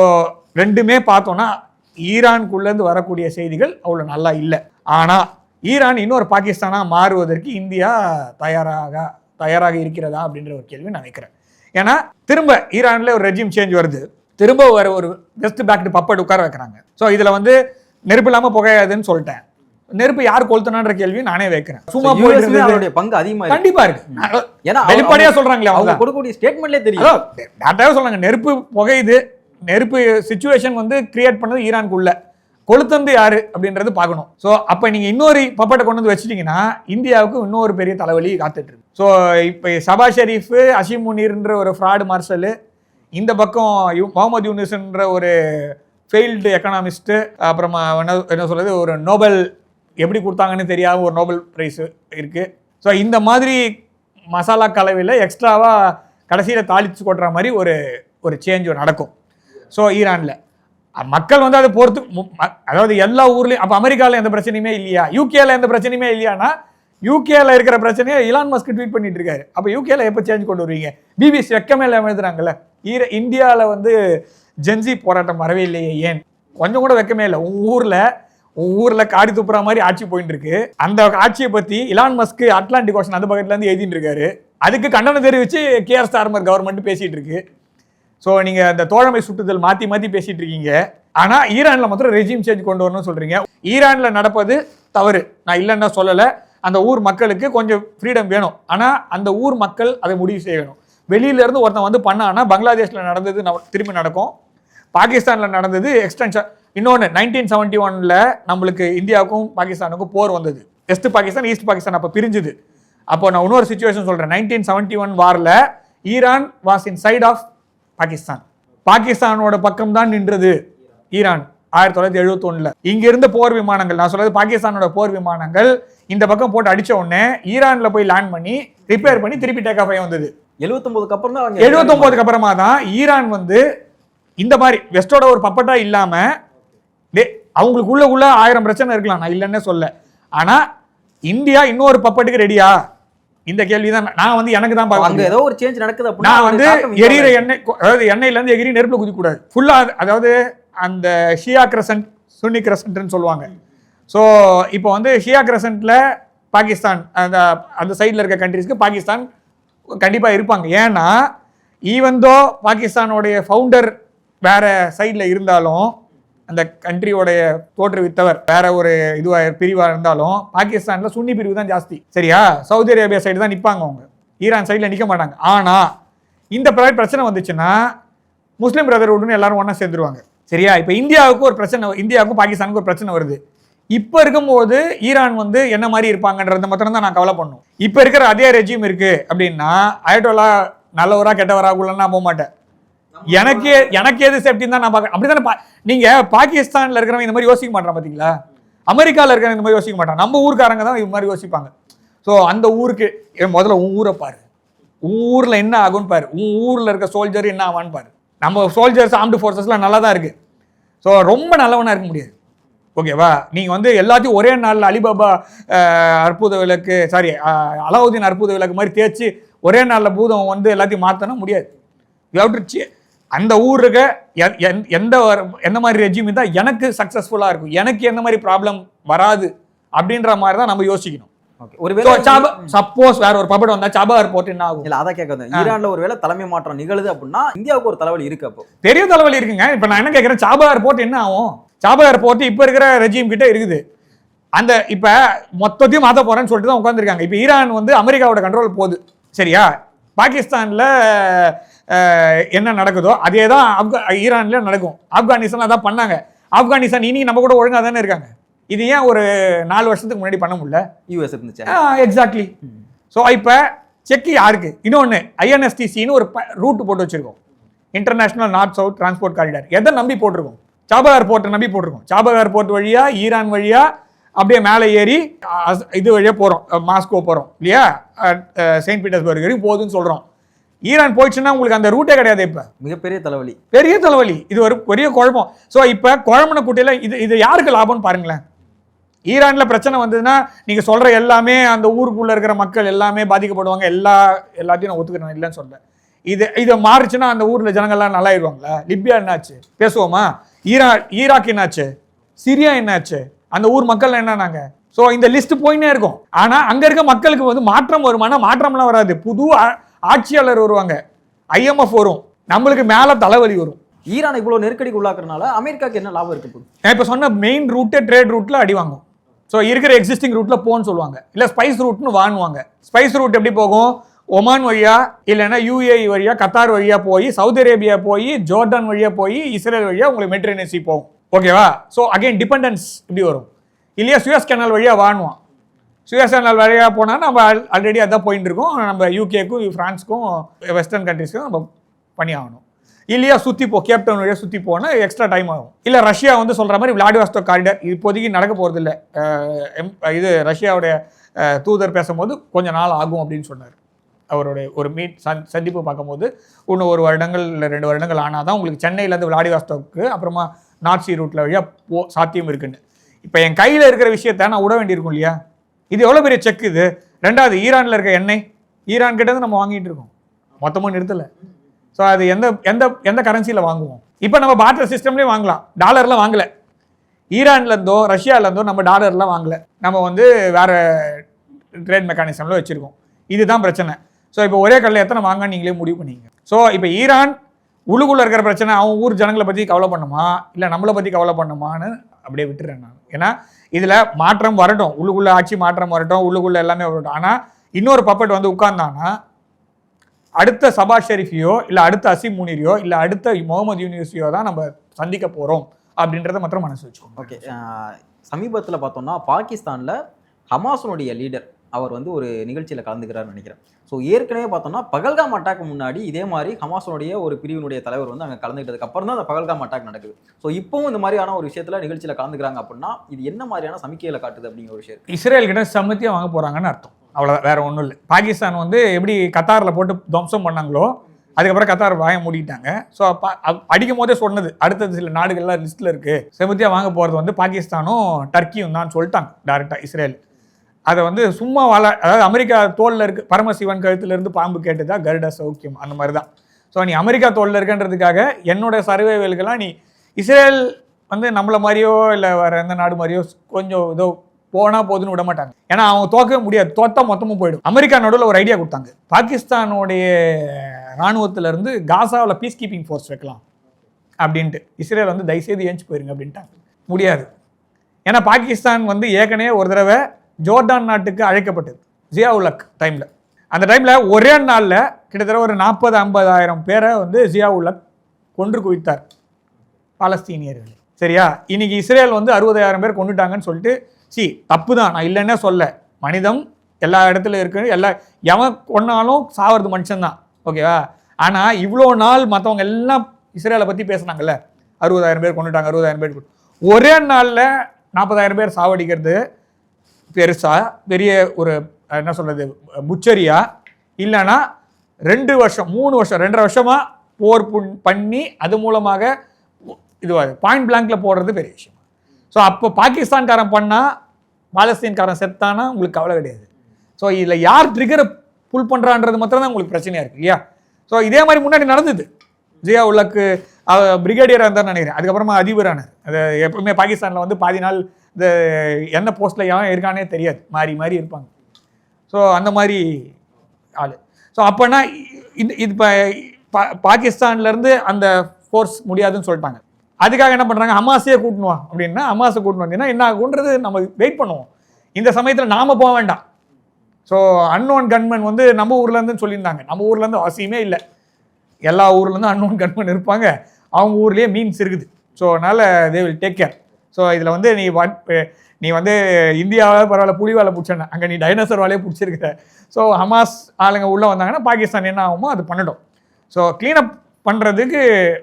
2மே பார்த்தோன்னா ஈரானுக்குள்ளேருந்து வரக்கூடிய செய்திகள் அவ்வளோ நல்லா இல்லை. ஆனால் ஈரான் இன்னொரு பாகிஸ்தானாக மாறுவதற்கு இந்தியா தயாராக இருக்கிறதா அப்படின்ற ஒரு கேள்வி நான் வைக்கிறேன். ஏன்னா திரும்ப ஈரானில் ஒரு ரெஜிம் சேஞ்ச் வருது, திரும்ப ஒரு ஜஸ்ட் பேக் டு பப்பட் உட்கார வைக்கிறாங்க. ஸோ இதில் வந்து நெருப்பு இல்லாமல் புகையாதுன்னு சொல்லிட்டேன். நெருப்பு யார் கொளுத்தனான்ற கேள்வி நானே வைக்கிறேன். சும்மா போயிட்டு பங்கு அதிகமாக கண்டிப்பா இருக்கு. ஏன்னா வெளிப்படையா சொல்றாங்களே, அவங்க கொடுக்கக்கூடிய ஸ்டேட்மெண்ட்லேயே தெரியும். டேட்டாவே சொல்றாங்க, நெருப்பு புகையுது, நெருப்பு சிச்சுவேஷன் வந்து கிரியேட் பண்ணது ஈரானுக்குள்ள, கொளுத்தந்து யாரு அப்படின்றது பார்க்கணும். ஸோ அப்போ நீங்கள் இன்னொரு பப்பட்டை கொண்டு வந்து வச்சிட்டிங்கன்னா இந்தியாவுக்கு இன்னொரு பெரிய தலைவலி காத்துட்டு இருக்கு. ஸோ இப்போ சபா ஷெரீஃப், அசீம் முனீர்ன்ற ஒரு ஃப்ராடு மார்ஷல், இந்த பக்கம் முகமது யூனிஸ்ன்ற ஒரு ஃபெயில்டு எக்கனாமிஸ்ட்டு, அப்புறமா என்ன சொல்றது, ஒரு நோபல் எப்படி கொடுத்தாங்கன்னு தெரியாத ஒரு நோபல் ப்ரைஸ் இருக்குது. ஸோ இந்த மாதிரி மசாலா கலவையில் எக்ஸ்ட்ராவாக கடைசியில் தாளித்து கொட்டுற மாதிரி ஒரு சேஞ்ச் நடக்கும். ஸோ ஈரானில் மக்கள் வந்து அதை பொறுத்து, அதாவது எல்லா ஊர்லேயும். அப்போ அமெரிக்காவில் எந்த பிரச்சனையுமே இல்லையா, யூகேல எந்த பிரச்சனையுமே இல்லையானா, யூகேல இருக்கிற பிரச்சனையை இலான் மஸ்க் ட்வீட் பண்ணிட்டு இருக்காரு. அப்போ யூகேல எப்போ சேஞ்ச் கொண்டு வருவீங்க? பிபிசி வெக்கமே இல்லாமல் எழுதுறாங்கல்ல, இந்தியாவில் வந்து ஜென்சி போராட்டம் வரவே இல்லையே, ஏன் கொஞ்சம் கூட வெக்கமே இல்லை? உன் ஊரில் காடி துப்புற மாதிரி ஆட்சி போயிட்டு இருக்கு. அந்த ஆட்சியை பற்றி இலான் மஸ்க் அட்லாண்டிக் ஓஷன் அந்த பக்கத்துலேருந்து எழுதிட்டு இருக்காரு. அதுக்கு கண்டனம் தெரிவித்து கேஆர் ஸ்டார்மர் கவர்மெண்ட் பேசிட்டு இருக்கு. ஸோ நீங்கள் அந்த தோழமை சுட்டுதல் மாற்றி பேசிட்டு இருக்கீங்க. ஆனால் ஈரானில் மாத்திரம் ரெஜிம் சேஞ்ச் கொண்டு வரணும்னு சொல்கிறீங்க. ஈரானில் நடப்பது தவறு, நான் இல்லைன்னா சொல்லலை. அந்த ஊர் மக்களுக்கு கொஞ்சம் ஃப்ரீடம் வேணும். ஆனால் அந்த ஊர் மக்கள் அதை முடிவு செய்யணும். வெளியிலேருந்து ஒருத்தன் வந்து பண்ணான்னா, பங்களாதேஷில் நடந்தது திரும்பி நடக்கும், பாகிஸ்தானில் நடந்தது எக்ஸ்டென்ஷன். இன்னொன்று 1971 நம்மளுக்கு இந்தியாவுக்கும் பாகிஸ்தானுக்கும் போர் வந்தது. வெஸ்ட் பாகிஸ்தான் ஈஸ்ட் பாகிஸ்தான் அப்போ பிரிஞ்சுது. அப்போ நான் இன்னொரு சிச்சுவேஷன் சொல்கிறேன். 1971 வாரில் Iran was in side of பாகிஸ்தானோட பக்கம் தான் நின்றது ஈரான் 1971. இங்க இருந்த போர் விமானங்கள், நான் சொல்றது பாகிஸ்தானோட போர் விமானங்கள் இந்த பக்கம் போட்டு அடிச்ச உடனே ஈரான்ல போய் லேண்ட் பண்ணி ரிப்பேர் பண்ணி திருப்பி டேக் ஆஃப் ஆகி வந்தது. 79க்கு அப்புறமா தான் ஈரான் வந்து இந்த மாதிரி வெஸ்டோட ஒரு பப்பட்டா இல்லாம, அவங்களுக்குள்ள 1000 பிரச்சனை இருக்கலாம், நான் இல்லைன்னே சொல்ல. ஆனா இந்தியா இன்னொரு பப்பட்டுக்கு ரெடியா? இந்த கேள்வி தான் நான் வந்து எனக்கு தான் பார்க்கணும். ஏதோ ஒரு சேஞ்ச் நடக்குது அப்படினா நான் வந்து எரியிற எண்ணெய், அதாவது எண்ணெயில இருந்து எகிரி நெருப்புல குதி கூடாது ஃபுல்லா. அதாவது அந்த ஷியா கிரசன்ட் சுன்னி கிரசன்ட்னு சொல்லுவாங்க. ஸோ இப்போ வந்து ஷியா கிரசன்ட்ல பாகிஸ்தான் அந்த சைடில் இருக்க கண்ட்ரிஸ்க்கு பாகிஸ்தான் கண்டிப்பாக இருப்பாங்க. ஏன்னா ஈவன் தோ பாகிஸ்தானோடைய ஃபவுண்டர் வேற சைடில் இருந்தாலும், அந்த கண்ட்ரியோடைய தோற்றுவித்தவர் வேற ஒரு பிரிவாக இருந்தாலும், பாகிஸ்தானில் சுன்னி பிரிவு தான் ஜாஸ்தி. சரியா? சவுதி அரேபியா சைடு தான் நிற்பாங்க அவங்க, ஈரான் சைடில் நிற்க மாட்டாங்க. ஆனால் இந்த பிரச்சனை வந்துச்சுன்னா முஸ்லீம் பிரதர்ஹுட்னு எல்லாரும் ஒன்றா சேர்ந்துருவாங்க. சரியா? இப்போ இந்தியாவுக்கு ஒரு பிரச்சனை, இந்தியாவுக்கும் பாகிஸ்தானுக்கும் ஒரு பிரச்சனை வருது. இப்போ இருக்கும்போது ஈரான் வந்து என்ன மாதிரி இருப்பாங்கன்றத மாத்திரம் தான் நான் கவலை பண்ணும். இப்போ இருக்கிற அதே ரெஜிம் இருக்கு அப்படின்னா அயட்டோலா நல்லவரா கெட்டவராகுள்ளன்னா போக மாட்டேன். எனக்கு எது சேஃப்டின்னு தான் நான் பார்க்க. அப்படிதானே நீங்க பாகிஸ்தான்ல இருக்கிறவங்க இந்த மாதிரி யோசிக்க மாட்டான் பாத்தீங்களா? அமெரிக்காவில் இருக்கிறவங்க இந்த மாதிரி யோசிக்க மாட்டான். நம்ம ஊருக்காரங்க தான் இது மாதிரி யோசிப்பாங்க. ஸோ அந்த ஊருக்கு முதல்ல உன் ஊரை பாரு, உன் ஊரில் என்ன ஆகும்னு பாரு, உன் ஊரில் இருக்க சோல்ஜர் என்ன ஆவான்னு பாரு. நம்ம சோல்ஜர்ஸ் ஆர்ம்டு ஃபோர்ஸஸ்லாம் நல்லா தான் இருக்கு. ஸோ ரொம்ப நல்லவனாக இருக்க முடியாது. ஓகேவா? நீங்கள் வந்து எல்லாத்தையும் ஒரே நாளில் அலிபாபா அற்புத விளக்கு அலாவுதீன் அற்புத விளக்கு மாதிரி தேய்ச்சி ஒரே நாளில் பூதம் வந்து எல்லாத்தையும் மாற்றணும் முடியாது. அந்த ஊருக்கு எந்த மாதிரி ரெஜிம் தான் எனக்கு சக்ஸஸ்ஃபுல்லாக இருக்கும், எனக்கு எந்த மாதிரி ப்ராப்ளம் வராது அப்படின்ற மாதிரி தான் நம்ம யோசிக்கணும். சப்போஸ் வேற ஒரு பபட் வந்தா சாபஹார் போர்ட் என்ன ஆகும்? இல்ல அதான் கேட்க, ஈரான்ல ஒருவேளை தலைமை மாற்றம் நிகழுது அப்படின்னா இந்தியாவுக்கு ஒரு தலைவலி இருக்கு. அப்போ பெரிய தலைவலி இருக்குங்க. இப்ப நான் என்ன கேட்கிறேன், சாபஹார் போர்ட் என்ன ஆகும்? சாபஹார் போர்ட் இப்ப இருக்கிற ரெஜிம் கிட்ட இருக்குது. அந்த இப்ப மொத்தத்தையும் மாத்த போறேன்னு சொல்லிட்டு தான் உட்காந்துருக்காங்க. இப்ப ஈரான் வந்து அமெரிக்காவோட கண்ட்ரோல் போகுது. சரியா? பாகிஸ்தான்ல என்ன நடக்குதோ அதே தான் ஈரான்ல நடக்கும். ஆப்கானிஸ்தான் அதான் பண்ணாங்க. ஆப்கானிஸ்தான் இன்னைக்கு நம்ம கூட ஒழுங்கா தானே இருக்காங்க. இது ஏன் ஒரு 4 வருஷத்துக்கு முன்னாடி பண்ண முடியல? யூஎஸ் இருந்துச்சு. எக்ஸாக்ட்லி. ஸோ இப்போ செக் யாருக்கு? இன்னொன்று ஐஎன்எஸ்டிசின்னு ஒரு ரூட் போட்டு வச்சிருக்கோம், international north south transport corridor. எதை நம்பி போட்டிருக்கோம்? சாபஹார் போர்ட்டை நம்பி போட்டிருக்கோம். சாபஹார் போர்ட் வழியா ஈரான் வழியா அப்படியே மேலே ஏறி இது வழியாக போகிறோம், மாஸ்கோ போகிறோம் இல்லையா, செயின்ட் பீட்டர்ஸ்பர்க் வரைக்கும் போகுதுன்னு சொல்கிறோம். ஈரான் போயிடுச்சுன்னா உங்களுக்கு அந்த ரூட்டே கிடையாது. இப்போ மிகப்பெரிய தலைவலி, பெரிய தலைவலி. இது ஒரு பெரிய குழப்பம். ஸோ இப்போ குழம்புன குட்டையில் இது யாருக்கு லாபம்னு பாருங்களேன். ஈரானில் பிரச்சனை வந்ததுன்னா நீங்கள் சொல்கிற எல்லாமே அந்த ஊருக்குள்ளே இருக்கிற மக்கள் எல்லாமே பாதிக்கப்படுவாங்க. எல்லாத்தையும் நான் ஒத்துக்கிறேன், இல்லைன்னு சொல்கிறேன். இதை மாறுச்சுன்னா அந்த ஊரில் ஜனங்கள்லாம் நல்லாயிருவாங்களா? லிபியா என்னாச்சு பேசுவோமா? ஈராக் என்னாச்சு? சிரியா என்னாச்சு? அந்த ஊர் மக்கள் என்னன்னாங்க? ஸோ இந்த லிஸ்ட் போயின்னே இருக்கும். ஆனால் அங்கே இருக்க மக்களுக்கு வந்து மாற்றம் வருமானா? மாற்றம்லாம் வராது. புது ஆட்சியாளர் வருவாங்க, IMF வரும், நம்மளுக்கு மேலே தலைவலி வரும். ஈரான் இவ்வளோ நெருக்கடிக்கு உள்ளாக்குறதுனால அமெரிக்காவுக்கு என்ன லாபம் இருக்கு? நான் இப்போ சொன்ன மெயின் ரூட்டே ட்ரேட் ரூட்டில் அடி வாங்கும். ஸோ இருக்கிற எக்ஸிஸ்டிங் ரூட்டில் போன்னு சொல்லுவாங்க, இல்லை ஸ்பைஸ் ரூட்னு வாங்குவாங்க. ஸ்பைஸ் ரூட் எப்படி போகும்? ஒமான் வழியா, இல்லைன்னா UAE வழியா, கத்தார் வழியா போய், சவுதி அரேபியா போய், ஜோர்டான் வழியா போய், இஸ்ரேல் வழியா உங்களுக்கு மெடிட்டரேனியன் சி போகும். ஓகேவா? ஸோ அகைன் டிபெண்டன்ஸ் இப்படி வரும். இல்லையா சுயஸ் கேனல் வழியா வாங்குவான். சுயஸ் கேனல் வழியாக போனால் நம்ம ஆல்ரெடி அதான் போயிட்டு இருக்கோம். நம்ம யூகேக்கும் ஃப்ரான்ஸுக்கும் வெஸ்டர்ன் கண்ட்ரீஸ்க்கும் நம்ம பண்ணி ஆகணும். இல்லையா சுற்றி கேப்டவுன் வழியாக சுற்றி போனால் எக்ஸ்ட்ரா டைம் ஆகும். இல்லை ரஷ்யா வந்து சொல்கிற மாதிரி விளாடிவாஸ்டோக் காரிடார் இப்போதைக்கு நடக்க போகிறது இல்லை. இது ரஷ்யாவுடைய தூதர் பேசும்போது கொஞ்சம் நாள் ஆகும் அப்படின்னு சொன்னார். அவருடைய ஒரு சந்திப்பு பார்க்கும்போது இன்னும் 1 வருடங்கள் இல்லை 2 வருடங்கள் ஆனால் தான் உங்களுக்கு சென்னையிலேருந்து விளாடிவாஸ்டோக்கு அப்புறமா நார்த் சி ரூட்டில் வழியாக சாத்தியம் இருக்குன்னு. இப்போ என் கையில் இருக்கிற விஷயத்த நான் விட வேண்டியிருக்கும் இல்லையா? இது எவ்வளோ பெரிய செக் இது. 2வது ஈரானில் இருக்க எண்ணெய் ஈரான் கிட்ட நம்ம வாங்கிட்டு இருக்கோம், மொத்தமும் நிறுத்தலை. ஸோ அது எந்த கரன்சியில் வாங்குவோம்? இப்போ நம்ம பார்ட்டர் சிஸ்டம்லேயும் வாங்கலாம், டாலர்லாம் வாங்கலை. ஈரான்லேருந்தோ ரஷ்யாவிலேருந்தோ நம்ம டாலர்லாம் வாங்கலை, நம்ம வந்து வேறு ட்ரேட் மெக்கானிசமில் வச்சுருக்கோம். இதுதான் பிரச்சனை. ஸோ இப்போ ஒரே கல்லில் எத்தனை வாங்க நீங்களே முடிவு பண்ணிங்க. ஸோ இப்போ ஈரான் உள்ளுக்குள்ளே இருக்கிற பிரச்சனை அவன் ஊர் ஜனங்களை பற்றி கவலை பண்ணுமா இல்லை நம்மளை பற்றி கவலை பண்ணுமான்னு அப்படியே விட்டுறேன் நான். ஏன்னா இதில் மாற்றம் வரட்டும், உள்ளுக்குள்ளே ஆட்சி மாற்றம் வரட்டும், உள்ளுக்குள்ளே எல்லாமே வரட்டும். ஆனால் இன்னொரு பப்பட் வந்து உட்கார்ந்தானா அடுத்த சபா ஷெரீஃபியோ இல்லை அடுத்த அசீம் முனீரியோ இல்லை அடுத்த முகமது யூனிவர்சிட்டியோ தான் நம்ம சந்திக்க போகிறோம் அப்படின்றத மாத்திரம் மனசு வச்சுக்கோங்க. ஓகே, சமீபத்தில் பார்த்தோம்னா பாகிஸ்தானில் ஹமாஸுடைய லீடர் அவர் வந்து ஒரு நிகழ்ச்சியில் கலந்துக்கிறாருன்னு நினைக்கிறேன். ஸோ ஏற்கனவே பார்த்தோம்னா பகல்காம் அட்டாக்கு முன்னாடி இதே மாதிரி ஹமாஸுடைய ஒரு பிரிவினுடைய தலைவர் வந்து அங்கே கலந்துக்கிட்டதுக்கு அப்புறம் தான் அந்த பகல்காம் அட்டாக் நடக்குது. ஸோ இப்போவும் இந்த மாதிரியான ஒரு விஷயத்தில் நிகழ்ச்சியில் கலந்துக்கிறாங்க அப்படின்னா இது என்ன மாதிரியான சமிக்கையில் காட்டுது அப்படிங்கிற ஒரு விஷயம். இஸ்ரேல் கிட்ட சம்மத்தியாக வாங்க போகிறாங்கன்னு அர்த்தம், அவ்வளோதான், வேற ஒன்றும் இல்லை. பாகிஸ்தான் வந்து எப்படி கத்தாரில் போட்டு துவம்சம் பண்ணாங்களோ அதுக்கப்புறம் கத்தார் வாங்க மூடிட்டாங்க. ஸோ அடிக்கும் போதே சொன்னது அடுத்தது சில நாடுகள்லாம் லிஸ்ட்டில் இருக்குது, செமத்தியாக வாங்க போகிறது வந்து பாகிஸ்தானும் டர்க்கியும் தான் சொல்லிட்டாங்க டேரெக்டாக இஸ்ரேல். அதை வந்து சும்மா அதாவது அமெரிக்கா தோளில் இருக்கு, பரமசிவன் கழுத்துலேருந்து பாம்பு கேட்டுதான் கருட சௌக்கியம், அந்த மாதிரி தான். ஸோ நீ அமெரிக்கா தோளில் இருக்குன்றதுக்காக என்னோட சர்வேவேலுக்கெல்லாம் நீ இஸ்ரேல் வந்து நம்மளை மாதிரியோ இல்லை வேறு எந்த நாடு மாதிரியோ கொஞ்சம் ஏதோ போனால் போதுன்னு விட மாட்டாங்க. ஏன்னா அவங்க தோக்கவே முடியாது, தோத்தா மொத்தமும் போயிடும். அமெரிக்கா நடுவில் ஒரு ஐடியா கொடுத்தாங்க, பாகிஸ்தானுடைய இராணுவத்திலேருந்து காசாவில் பீஸ் கீப்பிங் ஃபோர்ஸ் வைக்கலாம் அப்படின்ட்டு. இஸ்ரேல் வந்து தயவுசெய்து ஏஞ்சி போயிருங்க அப்படின்ட்டாங்க. முடியாது, ஏன்னா பாகிஸ்தான் வந்து ஏற்கனவே ஒரு தடவை ஜோர்டான் நாட்டுக்கு அழைக்கப்பட்டது ஜியா உல் ஹக் டைமில். அந்த டைமில் ஒரே நாளில் கிட்டத்தட்ட ஒரு 40-50 ஆயிரம் பேரை வந்து ஜியா உல் ஹக் கொன்று குவித்தார் பாலஸ்தீனியர்கள். சரியா? இன்னைக்கு இஸ்ரேல் வந்து 60,000 பேர் கொண்டுட்டாங்கன்னு சொல்லிட்டு தப்பு தான், நான் இல்லைன்னே சொல்ல. மனிதம் எல்லா இடத்துல இருக்கு, எவன் கொன்னாலும் சாவது மனுஷன்தான், ஓகேவா? ஆனால் இவ்வளோ நாள் மற்றவங்க எல்லாம் இஸ்ரேலை பற்றி பேசுனாங்கல்ல, 60,000 பேர் கொண்டுட்டாங்க, 60,000 பேர். ஒரே நாளில் 40,000 பேர் சாவடிக்கிறது பெரிய ஒரு என்ன சொல்கிறது புச்சரியா? இல்லைன்னா 2 வருஷம் 3 வருஷம் 2.5 வருஷமாக போர் பண்ணி அது மூலமாக இதுவாக பாயிண்ட் பிளாங்க்ல போடுறது பெரிய விஷயம். ஸோ அப்போ பாகிஸ்தான்காரன் பண்ணால் பாலஸ்தீன்காரன் செத்தானா உங்களுக்கு கவலை கிடையாது. ஸோ இதில் யார் ட்ரிகரை புல் பண்ணுறான்றது மாத்திரம் தான் உங்களுக்கு பிரச்சனையாக இருக்குது இல்லையா? ஸோ இதே மாதிரி முன்னாடி நடந்தது. ஜியா உல்லக்கு பிரிகேடியராக இருந்தார் நினைக்கிறேன், அதுக்கப்புறமா அதிபரானார். அது எப்பவுமே பாகிஸ்தானில் வந்து பாதி நாள் இந்த என்ன போஸ்ட்டில் எவன் இருக்கானே தெரியாது, மாறி இருப்பாங்க. ஸோ அந்த மாதிரி ஆள். ஸோ அப்போனா இது இப்போ பாகிஸ்தான்லேருந்து அந்த ஃபோர்ஸ் முடியாதுன்னு சொல்லிட்டாங்க. அதுக்காக என்ன பண்ணுறாங்க, ஹமாஸே கூட்டணுவா அப்படின்னா, ஹமாஸை கூட்டணும் வந்தீங்கன்னா என்ன ஆகுன்றது நம்ம வெயிட் பண்ணுவோம். இந்த சமயத்தில் நாம் போக வேண்டாம். ஸோ அன்னோன் கன்மன் வந்து நம்ம ஊர்லேருந்துன்னு சொல்லியிருந்தாங்க. நம்ம ஊர்லேருந்து அவசியமே இல்லை, எல்லா ஊர்லேருந்து அன்னோன் கன்மன் இருப்பாங்க, அவங்க ஊர்லேயே மீன்ஸ் இருக்குது. ஸோ அதனால் they will take care. So இதில் வந்து நீ வந்து இந்தியாவில் பரவாயில்ல புலி வேலை பிடிச்சேன், அங்கே நீ டைனோசர் வேலையே பிடிச்சிருக்கிற. ஸோ ஹமாஸ் ஆளுங்க உள்ளே வந்தாங்கன்னா பாகிஸ்தான் என்ன ஆகுமோ அது பண்ணிடும். ஸோ க்ளீனப் பண்ணுறதுக்கு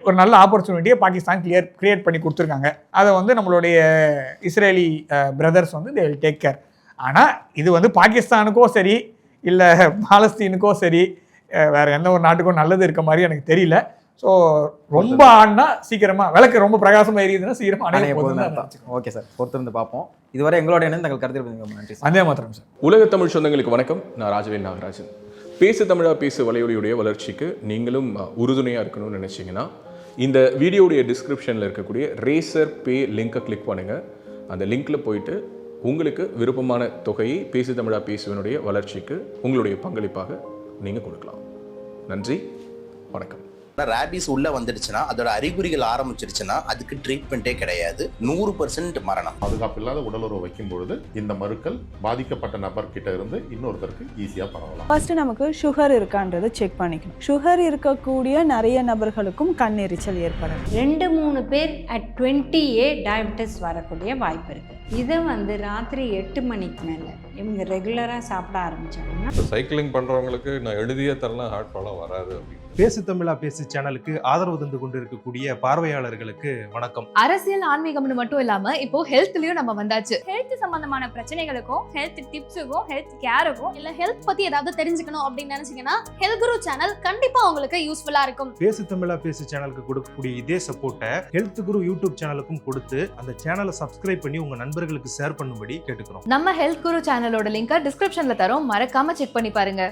ஒரு நல்ல ஆப்பர்ச்சுனிட்டியை பாகிஸ்தான் கிரியேட் பண்ணி கொடுத்துருக்காங்க. அதை வந்து நம்மளுடைய இஸ்ரேலி பிரதர்ஸ் வந்து தே வில் டேக் கேர். ஆனால் இது வந்து பாகிஸ்தானுக்கோ சரி இல்லை பாலஸ்தீனுக்கோ சரி வேறு எந்த ஒரு நாட்டுக்கும் நல்லது இருக்க மாதிரி எனக்கு தெரியல. ஸோ ரொம்ப ஆடினா சீக்கிரமாக விளக்கு ரொம்ப பிரகாசமாக எரியுதுன்னா சீக்கிரமாக அணைய போகுது. ஓகே சார், பொறுத்திருந்து பார்ப்போம். இதுவரை எங்களோட இணைந்து தங்கள் கருத்து நன்றி. அதே மாத்திரம் சார். உலக தமிழ் சொந்தங்களுக்கு வணக்கம். நான் ராஜவேல் நாகராஜன். பேசு தமிழா பேசு வலையொலியுடைய வளர்ச்சிக்கு நீங்களும் உறுதுணையாக இருக்கணும்னு நினச்சிங்கன்னா இந்த வீடியோடைய டிஸ்கிரிப்ஷனில் இருக்கக்கூடிய ரேசர் பே லிங்கை கிளிக் பண்ணுங்கள். அந்த லிங்க்கில் போயிட்டு உங்களுக்கு விருப்பமான தொகையை பேசு தமிழா பேசுவனுடைய வளர்ச்சிக்கு உங்களுடைய பங்களிப்பாக நீங்கள் கொடுக்கலாம். நன்றி, வணக்கம். ரேபிஸ் உள்ள வந்துடுச்சுன்னா அதோட அறிகுறிகள் ஆரம்பிச்சிருச்சுன்னா அதுக்கு ட்ரீட்மெண்ட்டே கிடையாது, 100% மரணம். பாதுகாப்பு இல்லாத உடலுறவு வைக்கும் பொழுது இந்த மருக்கள் பாதிக்கப்பட்ட நபர்கிட்ட இருந்து இன்னொருத்தருக்கு ஈஸியாக பரவலாம். ஃபர்ஸ்ட் நமக்கு சுகர் இருக்கான்றதை செக் பண்ணிக்கணும். சுகர் இருக்கக்கூடிய நிறைய நபர்களுக்கும் கண் எரிச்சல் ஏற்படும். 2-3 பேர் at 20A டயபெட்டிஸ் வரக்கூடிய வாய்ப்பு இருக்குது. இதை வந்து ராத்திரி 8 மணிக்கு மேலே இவங்க ரெகுலராக சாப்பிட ஆரம்பிச்சாங்கன்னா சைக்கிளிங் பண்ணுறவங்களுக்கு நான் எழுதியே தரலாம், ஹார்ட் ப்ராப்ளம் வராது அப்படின்னு. பேசு தமிழா பேசு சேனலுக்கு ஆதரவு தந்து கொண்டிருக்கக்கூடிய பார்வையாளர்களுக்கு வணக்கம். அரசியல் ஆன்மீகம்னு மட்டும் இல்லாம இப்போ ஹெல்த்லயும் நம்ம வந்தாச்சு. ஹெல்த் சம்பந்தமான பிரச்சனைகளுக்கும் ஹெல்த் டிப்ஸுக்கும் ஹெல்த் கேருக்கும் இல்ல ஹெல்த் பத்தி ஏதாவது தெரிஞ்சுக்கணும் அப்படின்னு நினைச்சீங்கன்னா ஹெல்த் குரு சேனல் கண்டிப்பா உங்களுக்கு யூஸ்ஃபுல்லா இருக்கும். பேசு தமிழா பேசு சேனலுக்கு கொடுக்கக்கூடிய இதே சப்போர்ட்டை ஹெல்த் குரு யூடியூப் சேனலுக்கும் கொடுத்து அந்த சேனலை சப்ஸ்கிரைப் பண்ணி உங்க நண்பர்களுக்கு ஷேர் பண்ணும்படி கேட்டுக்கிறோம். நம்ம ஹெல்த் குரு சேனலோட லிங்கை டிஸ்கிரிப்ஷன்ல தரோம், மறக்காம செக் பண்ணி பாருங்க.